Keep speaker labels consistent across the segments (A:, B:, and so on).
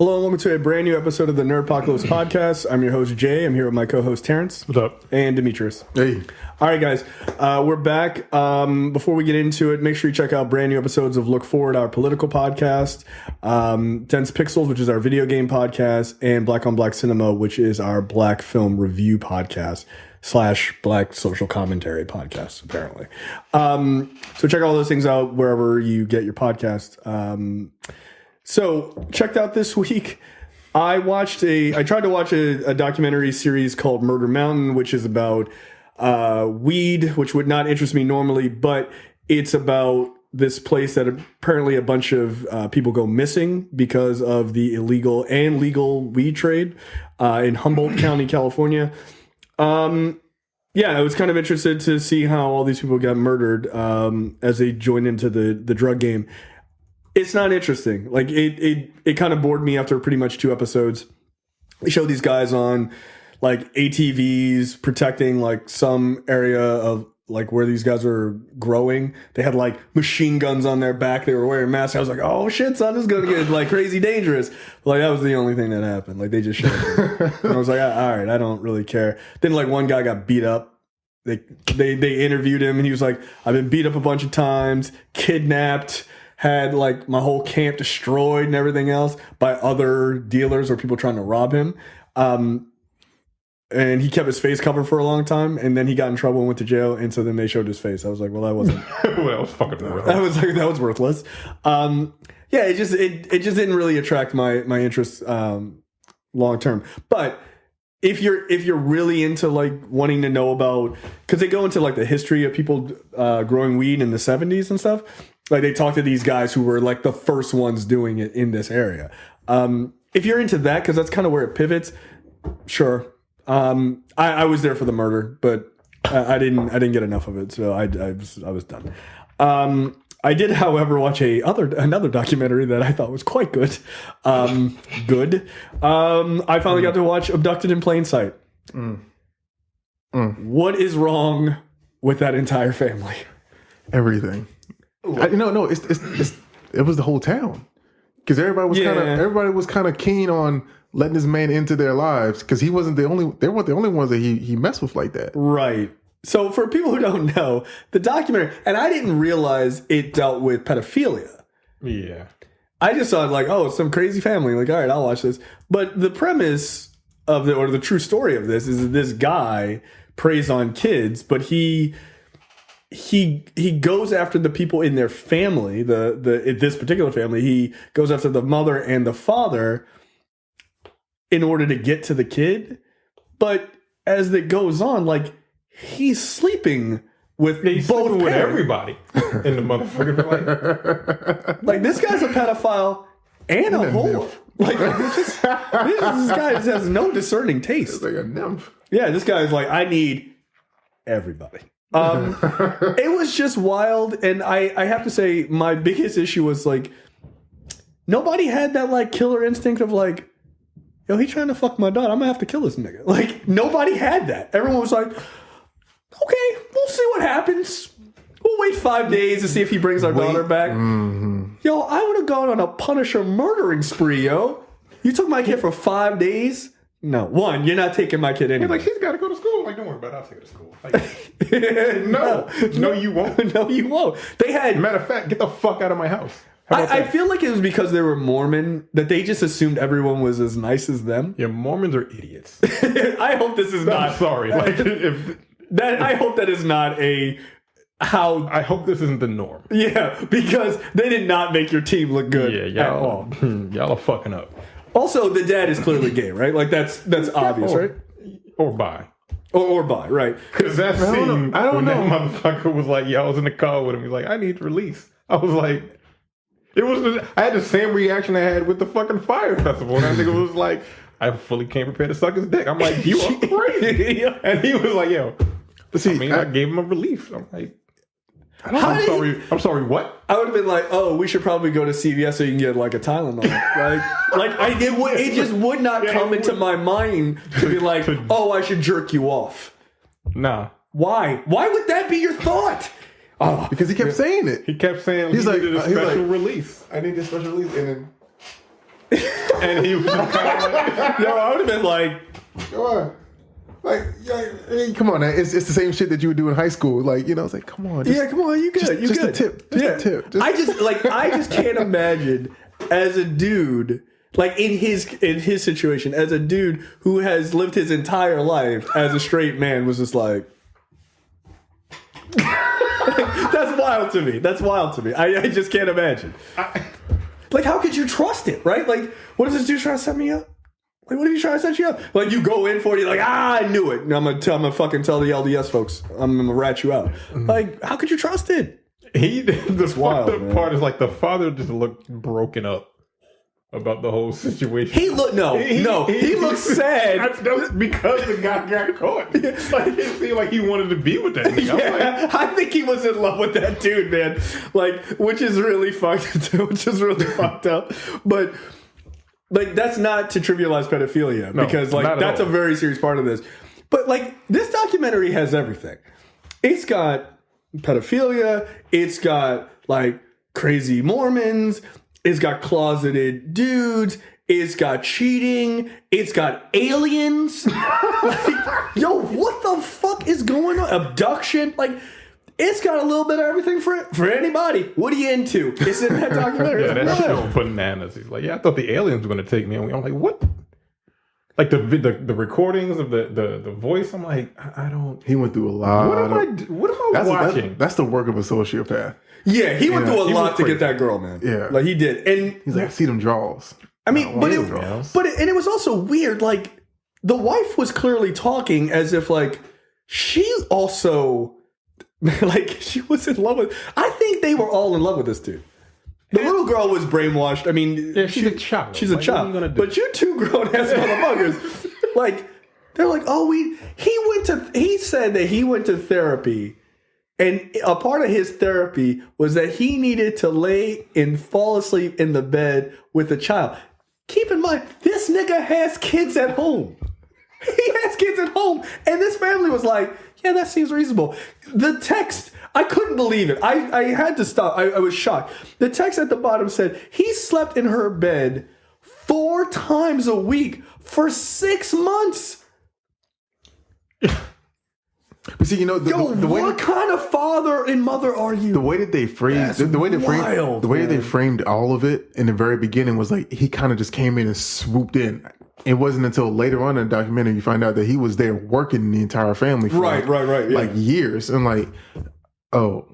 A: Hello and welcome to a brand new episode of the Nerdpocalypse Podcast. I'm your host, Jay. I'm here with my co-host, Terrence.
B: What's up?
A: And Demetrius.
B: Hey.
A: All right, guys. We're back. Before we get into it, make sure you check out brand new episodes of Look Forward, our political podcast, Dense Pixels, which is our video game podcast, and Black on Black Cinema, which is our black film review podcast / black social commentary podcast, apparently. So check all those things out wherever you get your podcast. So checked out this week. I tried to watch a documentary series called Murder Mountain, which is about weed, which would not interest me normally, but it's about this place that apparently a bunch of people go missing because of the illegal and legal weed trade in Humboldt County, California. I was kind of interested to see how all these people got murdered as they joined into the drug game. It's not interesting. Like it kind of bored me after pretty much 2 episodes. They show these guys on like ATVs protecting like some area of like where these guys are growing. They had like machine guns on their back. They were wearing masks. I was like, oh shit, son, this is gonna get like crazy dangerous. Like that was the only thing that happened. Like they just showed me. And I was like, all right, I don't really care. Then like one guy got beat up. They interviewed him and he was like, I've been beat up a bunch of times, kidnapped, had like my whole camp destroyed and everything else by other dealers or people trying to rob him. And he kept his face covered for a long time, and then he got in trouble and went to jail. And so then they showed his face. I was like, well, that wasn't.
B: Well, that was fucking worthless.
A: That was worthless. It just didn't really attract my interest long term. But if you're really into like wanting to know about, because they go into like the history of people growing weed in the 70s and stuff. Like they talk to these guys who were like the first ones doing it in this area. If you're into that, because that's kind of where it pivots, sure. I was there for the murder, but I didn't get enough of it, so I was done. I did, however, watch another documentary that I thought was quite good. I finally got to watch Abducted in Plain Sight. What is wrong with that entire family?
B: Everything. It was the whole town, because everybody was kind of keen on letting this man into their lives, because they weren't the only ones that he messed with like that.
A: Right. So for people who don't know, the documentary, and I didn't realize it dealt with pedophilia.
B: Yeah.
A: I just saw it like, oh, it's some crazy family. Like, all right, I'll watch this. But the premise of the true story of this is that this guy preys on kids, but he goes after the people in their family, this particular family. He goes after the mother and the father in order to get to the kid. But as it goes on, like he's sleeping with both with
B: everybody in the motherfucking life.
A: Like this guy's a pedophile and a whore. Like this guy just has no discerning taste.
B: It's like a nymph.
A: Yeah, this guy's like, I need everybody. It was just wild, and I have to say my biggest issue was like nobody had that like killer instinct of like, yo, he trying to fuck my daughter, I'm gonna have to kill this nigga. Like nobody had that. Everyone was like, okay, we'll see what happens. We'll wait 5 days to see if he brings our daughter back. Mm-hmm. Yo, I would have gone on a Punisher murdering spree, yo. You took my kid for 5 days? No, one, you're not taking my kid anyway.
B: Like, he's got to go to school. Like, don't worry about it. I'll take her to school. Like, no, you won't.
A: No, you won't. They had.
B: Matter of fact, get the fuck out of my house.
A: I feel like it was because they were Mormon that they just assumed everyone was as nice as them.
B: Yeah, Mormons are idiots.
A: I hope this is not.
B: I'm sorry. Like,
A: I hope that is not I hope this isn't the norm. Yeah, because they did not make your team look good.
B: Yeah, y'all are fucking up.
A: Also, the dad is clearly gay, right? Like that's obvious, right?
B: Or bi.
A: Or bi, right?
B: Because that scene, I don't know. That motherfucker was like, I was in the car with him. He's like, I need release. I was like, I had the same reaction I had with the fucking Fire Festival. And I think it was like, I fully came prepared to suck his dick. I'm like, you are crazy. And he was like, yo. But see, I gave him a relief. I'm like, I'm sorry, what?
A: I would have been like, oh, we should probably go to CVS so you can get like a Tylenol. It just would not come into my mind to be like, oh, I should jerk you off.
B: Nah.
A: Why? Why would that be your thought?
B: Oh, because he kept saying it. He kept saying he's like, needed a special release.
C: I need a special release. And then
B: And he was
A: I would have been like,
C: come on. Like, hey, come on, man. It's the same shit that you would do in high school. Like, it's like, come on.
A: come on, you good.
C: Just
A: good.
C: a tip. Just a tip.
A: I just can't imagine as a dude, like in his situation, as a dude who has lived his entire life as a straight man, was just like, that's wild to me. I just can't imagine. Like, how could you trust it, right? Like, what if this dude's trying to set me up? Like, what if he's trying to set you up? Like, you go in for it, you're like, I knew it. And I'm gonna fucking tell the LDS folks, I'm gonna rat you out. Like, how could you trust it?
B: The fucked up part is like the father just looked broken up about the whole situation.
A: He looked he looked sad
B: because the guy got caught. Like, it seemed like he wanted to be with that nigga.
A: Yeah, I think he was in love with that dude, man. Like, which is really fucked up. But like, that's not to trivialize pedophilia, because like that's a very serious part of this. But like, this documentary has everything. It's got pedophilia. It's got like crazy Mormons. It's got closeted dudes. It's got cheating. It's got aliens. Like, yo, what the fuck is going on? Abduction. Like, it's got a little bit of everything for anybody. What are you into? It's in that documentary.
B: Yeah, that shit was bananas. He's like, I thought the aliens were going to take me. I'm like, what? Like the recordings of the voice. I'm like, I don't.
C: He went through a lot.
B: What am I watching?
C: That's the work of a sociopath.
A: Yeah, he went through a lot to get that girl, man.
C: Yeah,
A: like he did. And
C: he's like, I see them draws.
A: I mean, but it was also weird. Like, the wife was clearly talking as if like she also. Like, she was in love with... I think they were all in love with this dude. The little girl was brainwashed. I mean...
B: Yeah, she's a child.
A: She's a child. But you two grown-ass motherfuckers, like, they're like, he said that he went to therapy, and a part of his therapy was that he needed to lay and fall asleep in the bed with a child. Keep in mind, this nigga has kids at home. He has kids at home. And this family was like, yeah, that seems reasonable. The text, I couldn't believe it. I had to stop. I was shocked. The text at the bottom said, he slept in her bed 4 times a week for 6 months.
C: But see, the way
A: what kind of father and mother are you?
C: The way that they framed the way they framed all of it in the very beginning was like he kind of just came in and swooped in. It wasn't until later on in the documentary you find out that he was there working the entire family for
A: right, yeah.
C: like years. And like, oh,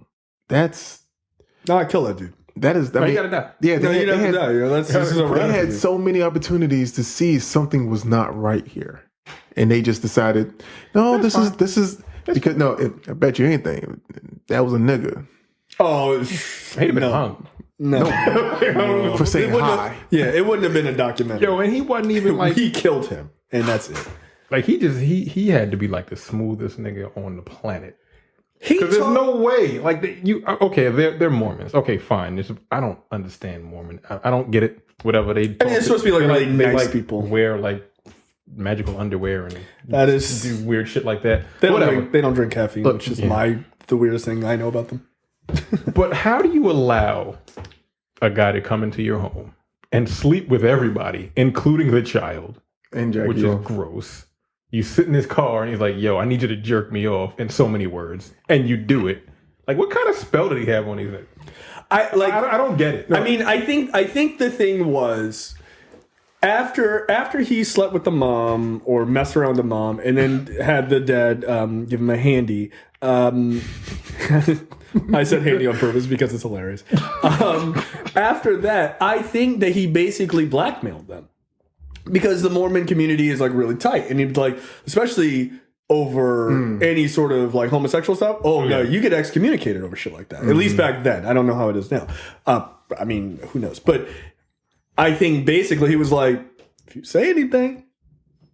C: that's
A: no, I kill that dude.
C: That is, I mean,
B: you gotta die.
C: Yeah,
A: you have to die.
C: They had so many opportunities to see something was not right here, and they just decided, no, this is because I bet you anything that was a nigga.
A: Oh,
B: he'd have been hung.
A: No.
C: For saying hi.
A: It wouldn't have been a documentary.
B: Yo, and he wasn't even like
A: he killed him, and that's it.
B: Like he had to be like the smoothest nigga on the planet. Because there's no way. Like they're Mormons. Okay, fine. I don't understand Mormon. I don't get it. Whatever they.
A: I mean, it's supposed to be like really nice people
B: wear like magical underwear and
A: that is
B: do weird shit like that.
A: They don't drink caffeine, which is the weirdest thing I know about them.
B: But how do you allow a guy to come into your home and sleep with everybody, including the child, which is gross? You sit in his car and he's like, yo, I need you to jerk me off in so many words. And you do it. Like, what kind of spell did he have on his head? I don't get it. No.
A: I mean, I think the thing was after he slept with the mom or messed around with the mom and then had the dad give him a handy. I said handy on purpose because it's hilarious. After that, I think that he basically blackmailed them because the Mormon community is like really tight, and he'd like, especially over any sort of like homosexual stuff. Oh no, you get excommunicated over shit like that. At least back then. I don't know how it is now. I mean, who knows? But I think basically he was like, if you say anything,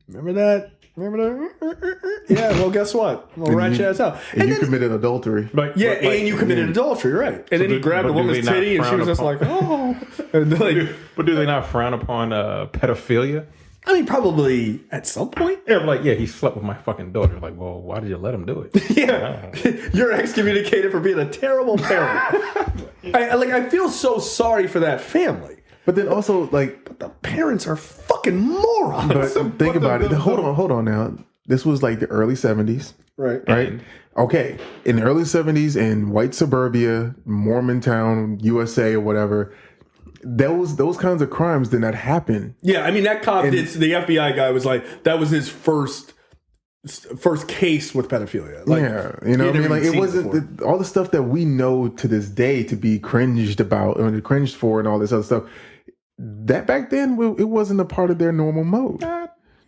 A: remember that? Yeah, well, guess what? We'll rat your ass out.
C: And you committed adultery.
A: And you committed adultery, right. And then he grabbed the woman's titty and she was just like, oh. And
B: but do they not frown upon pedophilia?
A: I mean, probably at some point.
B: Yeah, he slept with my fucking daughter. Like, well, why did you let him do it?
A: Yeah. You're excommunicated for being a terrible parent. I feel so sorry for that family.
C: But then also, like...
A: But the parents are fucking morons.
C: But think about it. Hold on now. This was like the early 70s. Right? Okay. In the early 70s in white suburbia, Mormontown, USA or whatever, those kinds of crimes did not happen.
A: Yeah, I mean, that cop the FBI guy was like, that was his first case with pedophilia. Like,
C: yeah, you know what I mean? Like, it wasn't all the stuff that we know to this day to be cringed about or cringed for and all this other stuff. That back then, it wasn't a part of their normal mode.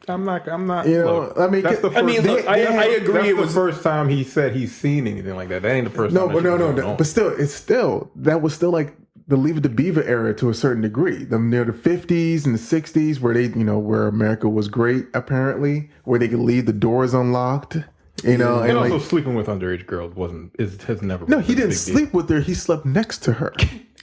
B: I'm not.
C: You know, look, I mean,
B: that's the first.
A: I agree.
B: That's
A: it was
B: the first time he said he's seen anything like that. That ain't the first time.
C: No. But still, that was still like the Leave It to Beaver era to a certain degree. Near the 50s and the 60s, where where America was great, apparently, where they could leave the doors unlocked. You know,
B: and also sleeping with underage girls has never.
C: No, he didn't sleep with her. He slept next to her.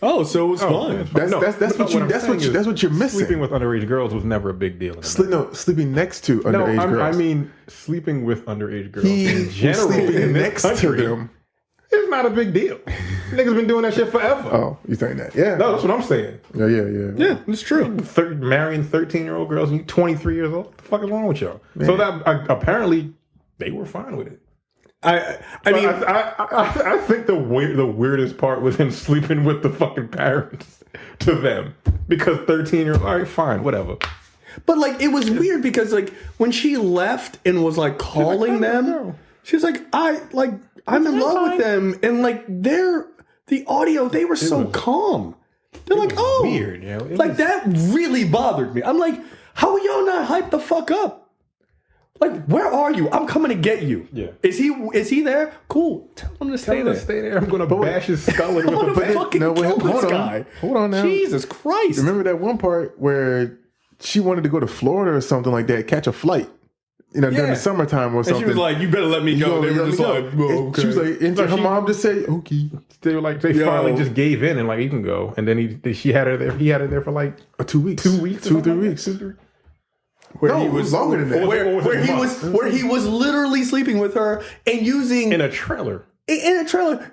A: Oh, so it was fun.
C: That's what you're missing.
B: Sleeping with underage girls was never a big deal.
C: Sleeping next to underage girls.
B: I mean, sleeping with underage girls in general in this
C: next
B: country
C: to them.
B: It's not a big deal. Niggas been doing that shit forever.
C: Oh, you saying that? Yeah.
B: No, that's what I'm saying.
C: Yeah.
A: Yeah, it's true.
B: Marrying 13-year-old girls and you 23 years old. What the fuck is wrong with y'all? Man. So that apparently they were fine with it.
A: I
B: think the weirdest part was him sleeping with the fucking parents to them because 13-year-old. All right, fine, whatever.
A: But like, it was weird because like when she left and was like calling them, she was like, I'm in love with them, and like the audio, they were so calm. They're like, oh,
B: weird. Yeah,
A: like that really bothered me. I'm like, how are y'all not hyped the fuck up? Like, where are you? I'm coming to get you.
B: Yeah.
A: Is he there? Cool. Tell him to stay there.
B: Stay there. I'm gonna bash his skull in with
A: a fucking kill this guy.
C: Hold on now.
A: Jesus Christ.
C: Remember that one part where she wanted to go to Florida or something like that, catch a flight. During the summertime or something.
A: And she was like, you better let me go. They were just like, well, okay.
C: She was like, and her mom just said, okay.
B: They were like, they finally just gave in and like, you can go. And then she had her there. He had her there for like
C: 2 weeks.
B: 2 weeks.
C: 2 or 3 weeks.
A: Where he
C: was longer than that.
A: Where he was literally sleeping with her and using
B: in a trailer,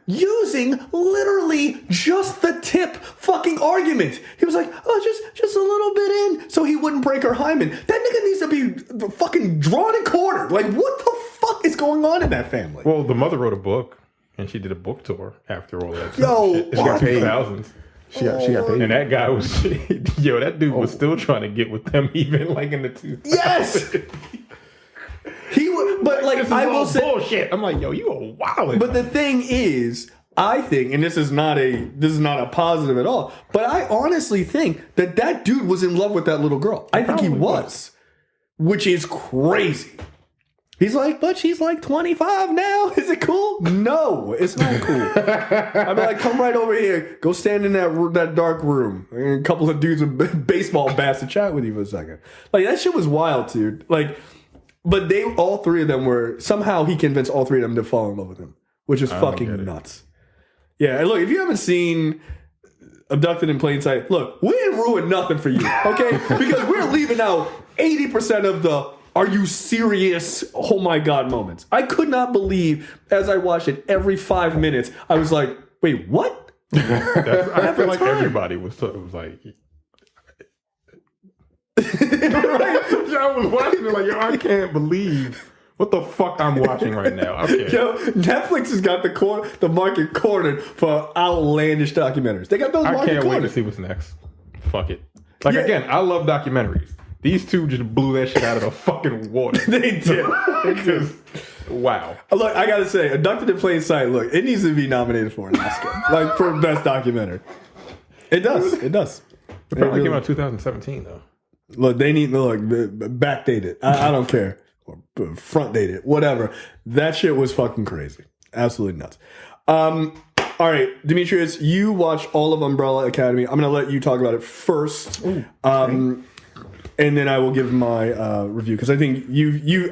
A: using literally just the tip fucking argument. He was like, oh, just a little bit in, so he wouldn't break her hymen. That nigga needs to be fucking drawn and quartered. Like, what the fuck is going on in that family?
B: Well, the mother wrote a book and she did a book tour after all that.
A: Yo,
B: she got paid thousands.
C: She got paid.
B: And that guy was, that dude was still trying to get with them even like in the 2000s.
A: Yes! He would, but like, I will say,
B: bullshit. I'm like, yo, you are wild.
A: But the thing is, I think, and this is not a positive at all, but I honestly think that dude was in love with that little girl. I think he was, which is crazy. He's like, but she's like 25 now. Is it cool? No, it's not cool. I'd be like, come right over here. Go stand in that dark room. And a couple of dudes with baseball bats to chat with you for a second. Like, that shit was wild, dude. Like, but all three of them somehow he convinced all three of them to fall in love with him, which is fucking nuts. Yeah, and look, if you haven't seen Abducted in Plain Sight, look, we didn't ruin nothing for you, okay? Because we're leaving out 80% of the are you serious? Oh my God moments. I could not believe as I watched it every 5 minutes, I was like, wait, what?
B: I feel like everybody was like,
A: right?
B: I was watching it like, yo, I can't believe what the fuck I'm watching right now. Okay.
A: Yo, Netflix has got the market cornered for outlandish documentaries. They got those market cornered.
B: I can't wait to see what's next. Fuck it. Like, again, I love documentaries. These two just blew that shit out of the fucking water.
A: They did.
B: Wow.
A: Look, I gotta say, Abducted in Plain Sight, look, it needs to be nominated for an Oscar. Like, for best documentary. It does. It does.
B: It probably came out in 2017, though.
A: Look, they need, backdate it. I don't care. Or front date it. Whatever. That shit was fucking crazy. Absolutely nuts. All right, Demetrius, you watched all of Umbrella Academy. I'm going to let you talk about it first. Ooh, okay. And then I will give my review because I think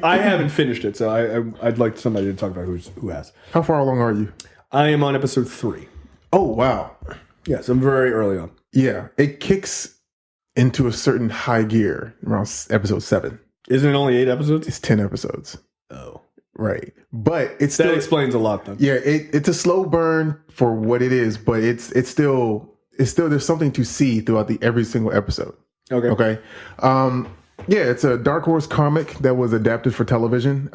A: I haven't finished it, so I'd like somebody to talk about who has.
C: How far along are you?
A: I am on episode 3.
C: Oh wow!
A: Yes, I'm very early on.
C: Yeah, it kicks into a certain high gear around episode 7.
A: Isn't it only 8 episodes?
C: It's 10 episodes.
A: Oh,
C: right. But
A: that explains a lot, then.
C: Yeah, it's a slow burn for what it is, but it's still there's something to see throughout every single episode.
A: Okay.
C: Yeah, it's a Dark Horse comic that was adapted for television.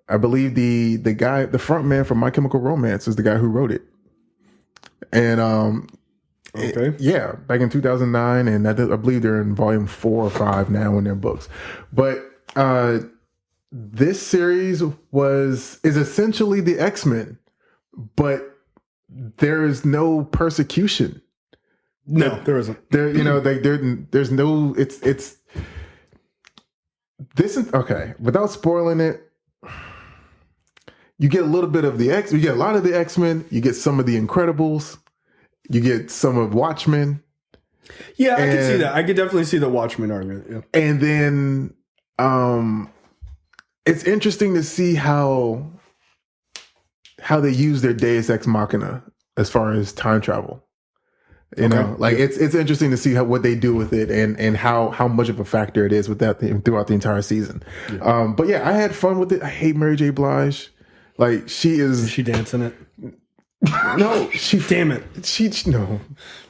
C: I believe the front man from My Chemical Romance is the guy who wrote it. And back in 2009, and I believe they're in volume 4 or 5 now in their books. But this series is essentially the X-Men, but there is no persecution.
A: No, there isn't.
C: There's no. This is okay. Without spoiling it, you get a little bit of you get a lot of the X-Men. You get some of the Incredibles. You get some of Watchmen.
A: Yeah, I can see that. I could definitely see the Watchmen argument. Yeah.
C: And then, it's interesting to see how they use their Deus Ex Machina as far as time travel. You know, like it's interesting to see what they do with it and how much of a factor it is with that throughout the entire season. Yeah. But yeah, I had fun with it. I hate Mary J. Blige. Like is
A: she dancing it?
C: No,
A: damn it.
C: No,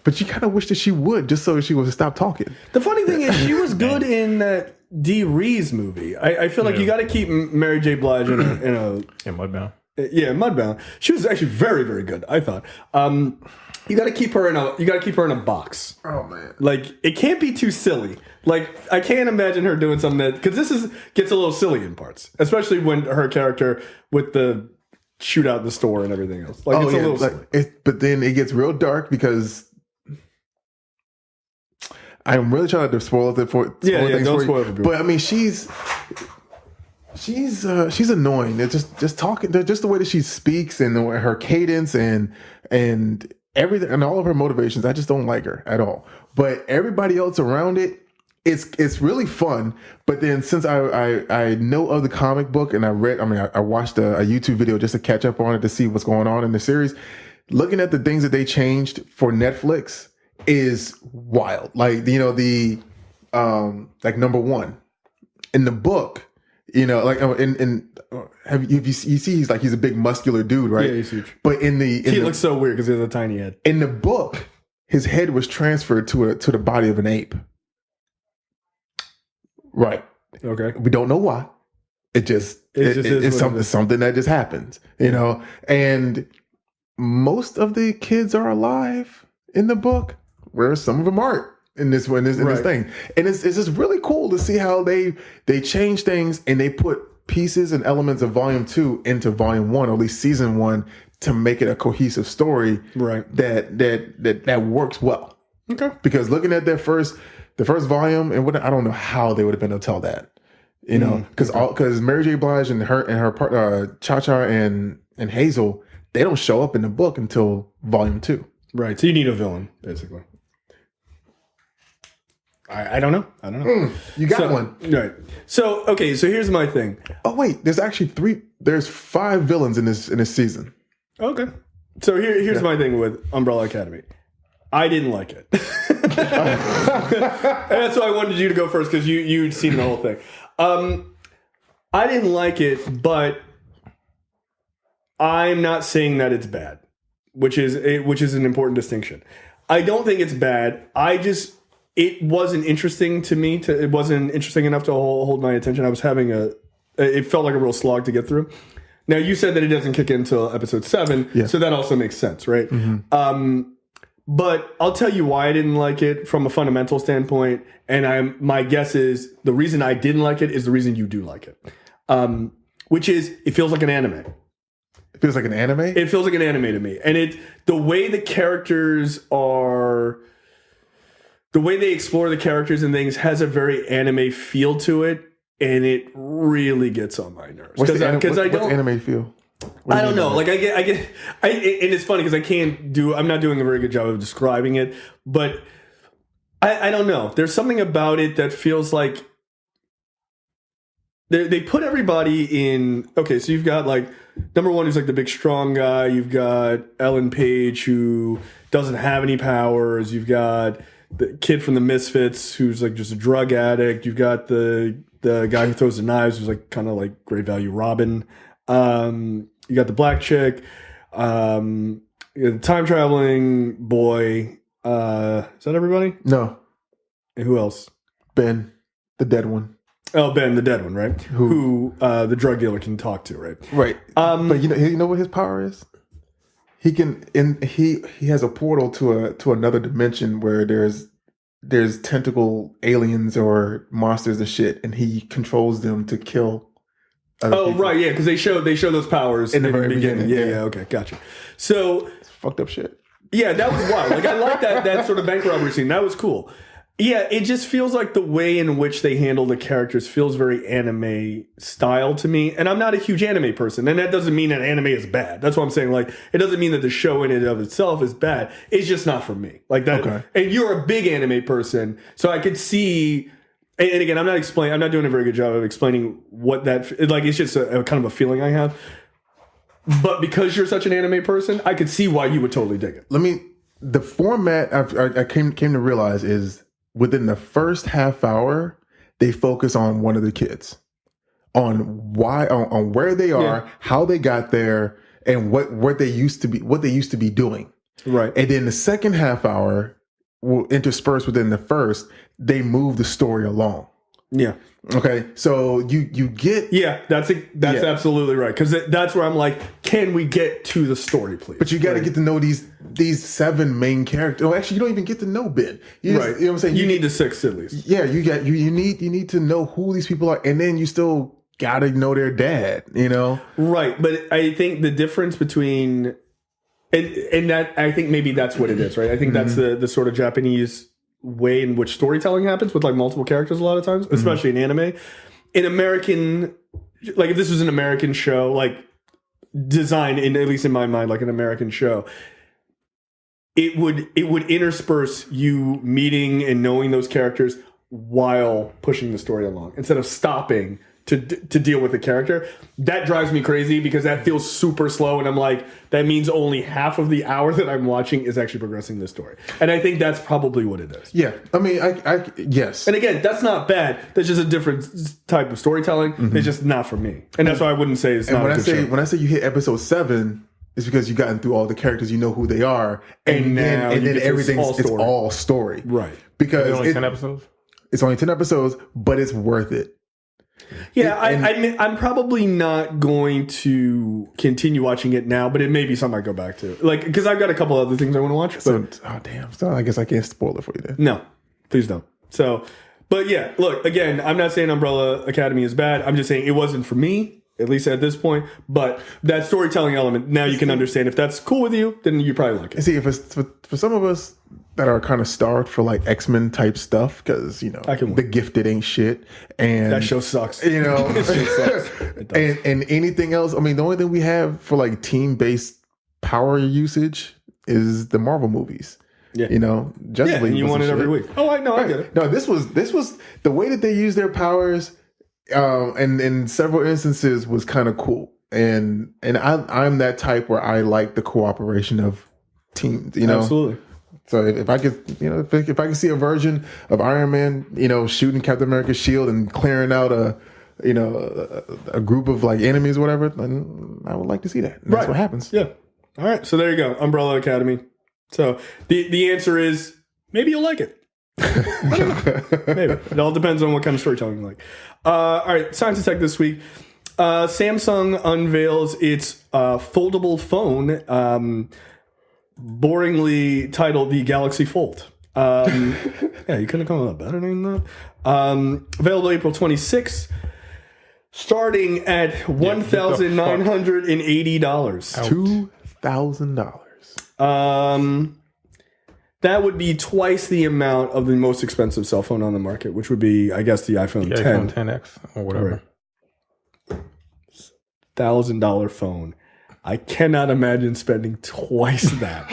C: but you kind of wish that she would, just so she would stop talking.
A: The funny thing is, she was good in that Dee Rees movie. I feel like you got to keep Mary J. Blige in
B: Mudbound.
A: Yeah, Mudbound. She was actually very, very good, I thought. You got to keep her in a box.
C: Oh man,
A: like it can't be too silly. Like I can't imagine her doing something that because gets a little silly in parts, especially when her character with the shootout in the store and everything else. Like it's a little silly.
C: But then it gets real dark because I'm really trying to spoil it for
A: don't spoil it for people.
C: But I mean, she's annoying. It's just talking. Just the way that she speaks and her cadence and everything and all of her motivations. I just don't like her at all. But everybody else around it, it's really fun. But then since I know of the comic book and I watched a YouTube video just to catch up on it to see what's going on in the series. Looking at the things that they changed for Netflix is wild. Like like number one in the book. Like you see he's a big muscular dude, right?
A: Yeah, he's huge.
C: But he
A: looks so weird because he has a tiny head.
C: In the book, his head was transferred to the body of an ape. Right.
A: Okay.
C: We don't know why. It's something that just happens, and most of the kids are alive in the book, whereas some of them aren't in this thing. And it's just really cool to see how they change things and they put pieces and elements of volume 2 into volume 1, or at least season 1, to make it a cohesive story.
A: Right.
C: That works well.
A: Okay.
C: Because looking at the first volume and I don't know how they would have been able to tell that. Because Mary J. Blige and her part Cha-Cha and Hazel, they don't show up in the book until volume 2.
A: Right. So you need a villain, basically. I don't know.
C: You got one.
A: Right. So here's my thing.
C: Oh wait, there's 5 villains in this season.
A: Okay. So here's my thing with Umbrella Academy. I didn't like it. And that's why I wanted you to go first, because you'd seen the whole thing. I didn't like it, but I'm not saying that it's bad, which is an important distinction. I don't think it's bad. It wasn't interesting to me. It wasn't interesting enough to hold my attention. I was it felt like a real slog to get through. Now, you said that it doesn't kick in until episode 7, so that also makes sense, right? Mm-hmm. But I'll tell you why I didn't like it from a fundamental standpoint, and my guess is the reason I didn't like it is the reason you do like it, which is it feels like an anime.
C: It feels like an anime?
A: It feels like an anime to me. And the way the characters are... The way they explore the characters and things has a very anime feel to it, and it really gets on my nerves.
C: What's anime feel?
A: I don't know. Like and it's funny because I'm not doing a very good job of describing it, but I don't know. There's something about it that feels like they put everybody in. Okay, so you've got like number one who's like the big strong guy. You've got Ellen Page who doesn't have any powers. You've got the kid from the Misfits who's like just a drug addict. You've got the guy who throws the knives who's like kind of like great value Robin. You got the black chick. And time traveling boy. Is that everybody?
C: No.
A: And who else?
C: Ben, the dead one.
A: Oh, Ben, the dead one, right? Who the drug dealer can talk to, right?
C: Right. But you know what his power is? He can, he has a portal to another dimension where there's tentacle aliens or monsters and shit, and he controls them to kill.
A: Oh, people. Right, yeah, because they show those powers in the very beginning. Yeah, okay, gotcha. So
C: it's fucked up shit.
A: Yeah, that was wild. Like, I like that sort of bank robbery scene. That was cool. Yeah, it just feels like the way in which they handle the characters feels very anime style to me. And I'm not a huge anime person. And that doesn't mean that anime is bad. That's what I'm saying. Like, it doesn't mean that the show in and of itself is bad. It's just not for me. Like that. Okay. And you're a big anime person. So I could see... And again, I'm not doing a very good job of explaining what that... Like, it's just a kind of a feeling I have. But because you're such an anime person, I could see why you would totally dig it.
C: The format I came to realize is within the first half hour, they focus on one of the kids, on where they are, how they got there, and what they used to be doing.
A: Right.
C: And then the second half hour will intersperse within the first. They move the story along.
A: Yeah.
C: Okay, so you get
A: that's absolutely right, because that's where I'm like, can we get to the story, please?
C: But you got to get to know these 7 main characters. Oh, actually, you don't even get to know Ben. You know what I'm saying?
A: You need the 6 at least.
C: Yeah, you need to know who these people are, and then you still got to know their dad. You know,
A: right? But I think the difference between and that I think maybe that's what it is, right? I think that's the sort of Japanese way in which storytelling happens with like multiple characters a lot of times, especially in anime. In American, like if this was an American show, like designed in, at least in my mind, like an American show, it would intersperse you meeting and knowing those characters while pushing the story along instead of stopping to deal with the character. That drives me crazy because that feels super slow, and I'm like, that means only half of the hour that I'm watching is actually progressing the story. And I think that's probably what it is.
C: Yeah, I mean, I yes.
A: And again, that's not bad. That's just a different type of storytelling. It's just not for me, and that's why I wouldn't say it's not.
C: When
A: a good show.
C: When I say you hit episode 7, it's because you've gotten through all the characters, you know who they are, and then everything's all story,
A: right?
C: Because
B: it's only 10 episodes.
C: It's only 10 episodes, but it's worth it.
A: Yeah, I'm probably not going to continue watching it now, but it may be something I go back to. Like, because I've got a couple other things I want to watch. But,
C: So I guess I can't spoil it for you then.
A: No, please don't. So, but yeah, look, again, I'm not saying Umbrella Academy is bad. I'm just saying it wasn't for me, at least at this point. But that storytelling element, now you can understand. If that's cool with you, then you probably like it.
C: See, if it's for some of us that are kind of starved for like X-Men type stuff, because the Gifted ain't shit, and
A: that show sucks.
C: You know,
A: it sucks. It does.
C: and anything else. I mean, the only thing we have for like team-based power usage is the Marvel movies. Yeah, Justice League.
A: You want it every week. Oh, I know, right. I get it.
C: No, this was the way that they use their powers, and in several instances was kind of cool. And I'm that type where I like the cooperation of teams.
A: Absolutely.
C: So if I could, if I could see a version of Iron Man, shooting Captain America's shield and clearing out a group of like enemies or whatever, then I would like to see that. And that's what happens.
A: Yeah. All right. So there you go. Umbrella Academy. So the answer is maybe you'll like it. Maybe. It all depends on what kind of storytelling you like. All right. Science Tech this week. Samsung unveils its foldable phone. Boringly titled the Galaxy Fold. Yeah, you couldn't have come up with a better name than that. Available April 26th, starting at $1,980.
C: $2,000.
A: That would be twice the amount of the most expensive cell phone on the market, which would be, I guess, the iPhone 10.
B: iPhone 10X or whatever.
A: Right. $1,000 phone. I cannot imagine spending twice that.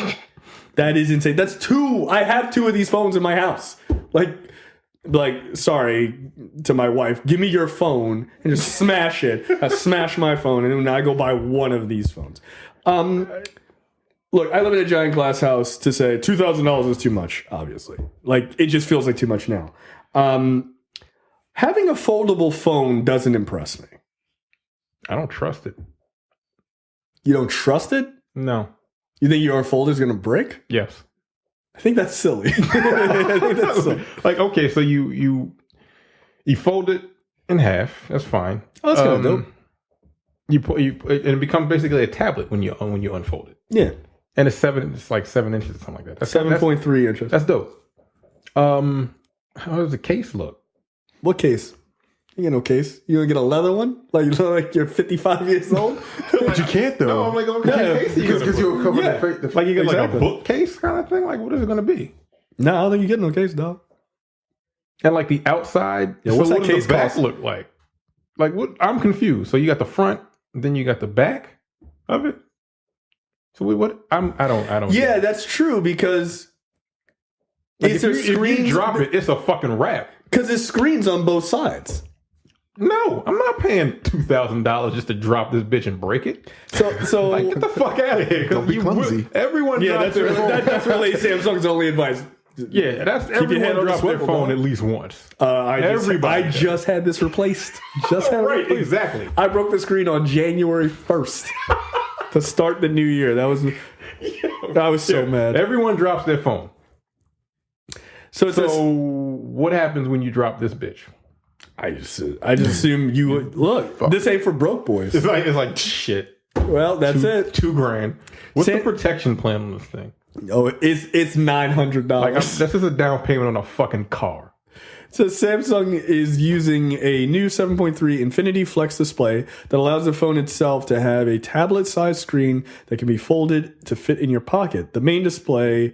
A: That is insane. That's 2. I have 2 of these phones in my house. Like, sorry to my wife. Give me your phone and just smash it. I smash my phone and then I go buy one of these phones. Look, I live in a giant glass house. To say $2,000 is too much, obviously. Like, it just feels like too much now. Having a foldable phone doesn't impress me.
B: I don't trust it.
A: You don't trust it?
B: No.
A: You think your folder's gonna break?
B: Yes.
A: I think that's silly. I think that's silly.
B: Like, okay, so you fold it in half. That's fine.
A: Oh, that's kind of dope.
B: And it becomes basically a tablet when you unfold it.
A: Yeah.
B: And it's like 7 inches or something like that. That's
A: 7.3 inches.
B: That's dope. How does the case look?
A: What case? You get no case. You gonna get a leather one? Like you're 55 years old?
C: But you can't though.
B: No, I'm like, case
C: because you'll cover the
B: like you get like
A: Exactly.
B: a bookcase kind of thing. Like, what is it gonna be?
A: No, I don't think you get no case, dog.
B: And like the outside,
A: Yeah, what's
B: so
A: that
B: what
A: case
B: does the back
A: cost?
B: look like? Like what? I'm confused. So you got the front, then you got the back of it. So what? I don't.
A: Yeah, that's true because
B: Like
A: is
B: if you drop it, it's a fucking wrap.
A: Because there's screens on both sides.
B: No, I'm not paying $2,000 just to drop this bitch and break it.
A: So
B: Like, get the fuck out of here.
C: Don't be clumsy.
B: Everyone drops their phone.
A: that's really Samsung's only advice.
B: Yeah, that's
A: your
B: everyone
A: hand on the
B: drops their
A: swivel,
B: phone
A: dog.
B: at least once.
A: I just had this replaced.
B: Right, exactly.
A: I broke the screen on January 1st to start the new year. I was so mad.
B: Everyone drops their phone.
A: So
B: What happens when you drop this bitch?
A: I just assume you would look. This ain't for broke boys.
B: It's like shit.
A: Well, that's it.
B: $2,000. What's the protection plan on this thing?
A: Oh, it's $900.
B: Like this is a down payment on a fucking car.
A: So Samsung is using a new 7.3 Infinity Flex display that allows the phone itself to have a tablet-sized screen that can be folded to fit in your pocket. The main display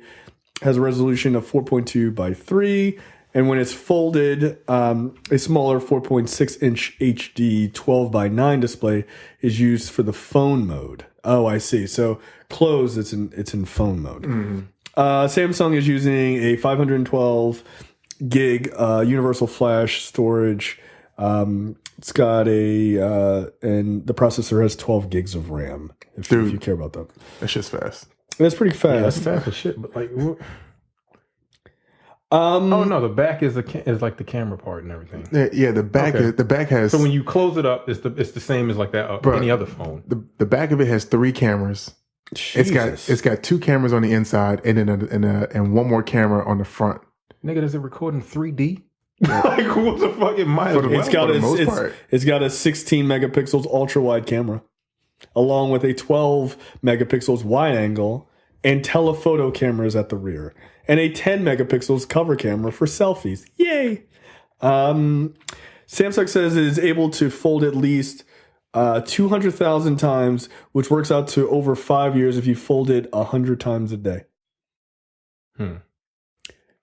A: has a resolution of 4.2 by 3, and when it's folded, a smaller 4.6-inch HD 12 by 9 display is used for the phone mode. Oh, I see. So closed, it's in phone mode. Mm-hmm. Samsung is using a 512 gig universal flash storage. It's got and the processor has 12 gigs of RAM. If you care about that,
C: That's just fast.
A: that's pretty fast.
B: Yeah, that's fast as shit. But like, what? Oh no, the back is like the camera part and everything.
C: Yeah, the back
B: Okay.
C: the back has.
B: So when you close it up, it's the same as like that any other phone.
C: the back of it has 3 cameras.
A: Jesus.
C: It's got 2 cameras on the inside and then and one more camera on the front.
B: Nigga, does it record in 3D? Like, what the fuck? It might as well.
A: It's got a 16 megapixels ultra wide camera, along with a 12 megapixels wide angle and telephoto cameras at the rear, and a 10 megapixels cover camera for selfies. Yay! Samsung says it is able to fold at least 200,000 times, which works out to over 5 years if you fold it 100 times a day.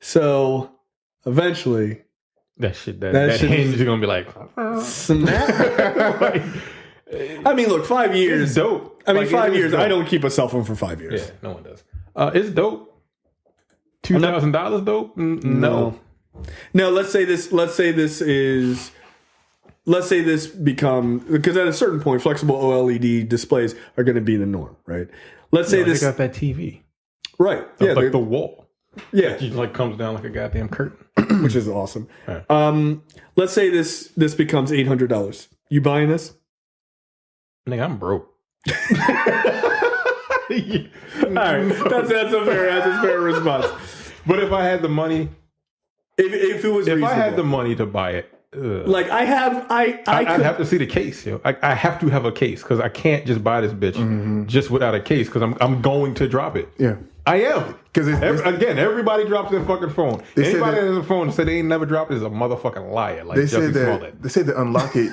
A: So eventually,
B: that hinge is gonna be like
A: snap.
B: like,
A: I mean, look, 5 years.
B: it's dope.
A: I mean,
B: Like,
A: 5 years.
B: dope.
A: I don't keep a cell phone for 5 years.
B: Yeah, no one does. It's dope. $2,000 dope? No.
A: No, let's say this become, because at a certain point, flexible OLED displays are going to be the norm, right? Let's say this
B: They got that TV,
A: right?
B: yeah, like the wall.
A: Yeah,
B: It like comes down like a goddamn curtain.
A: which is awesome.
B: Right.
A: Let's say this becomes $800. You buying this?
B: Nigga, I'm broke.
A: All right, that's a fair response.
B: But if I had the money,
A: If it was,
B: if
A: reasonable.
B: I had the money to buy it,
A: like I
B: I'd have to see the case. Yo. I have to have a case because I can't just buy this bitch just without a case because I'm going to drop it.
C: Yeah.
B: I am.
C: Because
B: Again, everybody drops their fucking phone. Anybody that has a phone and said they ain't never dropped it is a motherfucking liar. Like
C: they
B: Jussie
C: said
B: Smollett.
C: they said to unlock it.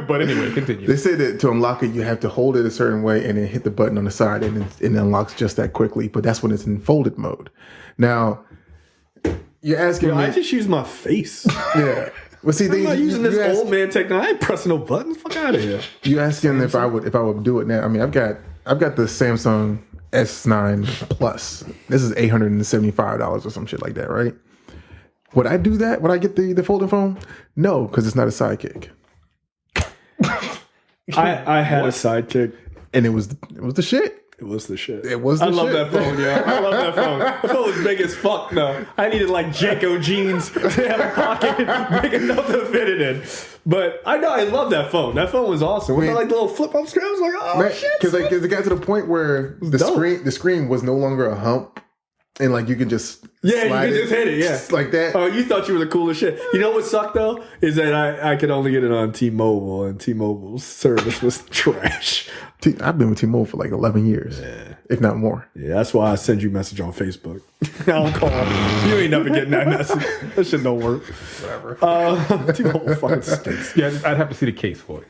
B: But anyway, continue.
C: They said that to unlock it, you have to hold it a certain way and then hit the button on the side, and it unlocks just that quickly. But that's when it's in folded mode. Now, you're asking me.
A: I just use my face.
C: Yeah. Well, see,
A: I'm not using this old man technology. I ain't pressing no buttons. Fuck out of here.
C: You asking if I would do it now? I mean, I've got the Samsung S9 Plus. This is $875 or some shit like that, right? Would I do that? Would I get the folding phone? No, because it's not a sidekick.
A: I had a sidekick.
C: And it was the shit.
A: It was the shit.
C: It was the shit.
A: I love that phone, yeah. I love that phone. That phone was big as fuck, though. I needed like Janko jeans to have a pocket big enough to fit it in. But I love that phone. That phone was awesome. With like the little flip up screen, I was like, oh shit.
C: Because it got to the point where the screen was no longer a hump. And like you could just slide
A: just hit it, yeah,
C: like that.
A: Oh, you thought you were the coolest shit. You know what sucked though is that I could only get it on T-Mobile, and T-Mobile's service was trash.
C: I've been with T-Mobile for like 11 years, if not more.
A: Yeah, that's why I send you a message on Facebook. I don't call you. Ain't never getting that message. That shit don't work.
B: Whatever.
A: T-Mobile fucking stinks.
B: Yeah, I'd have to see the case for it.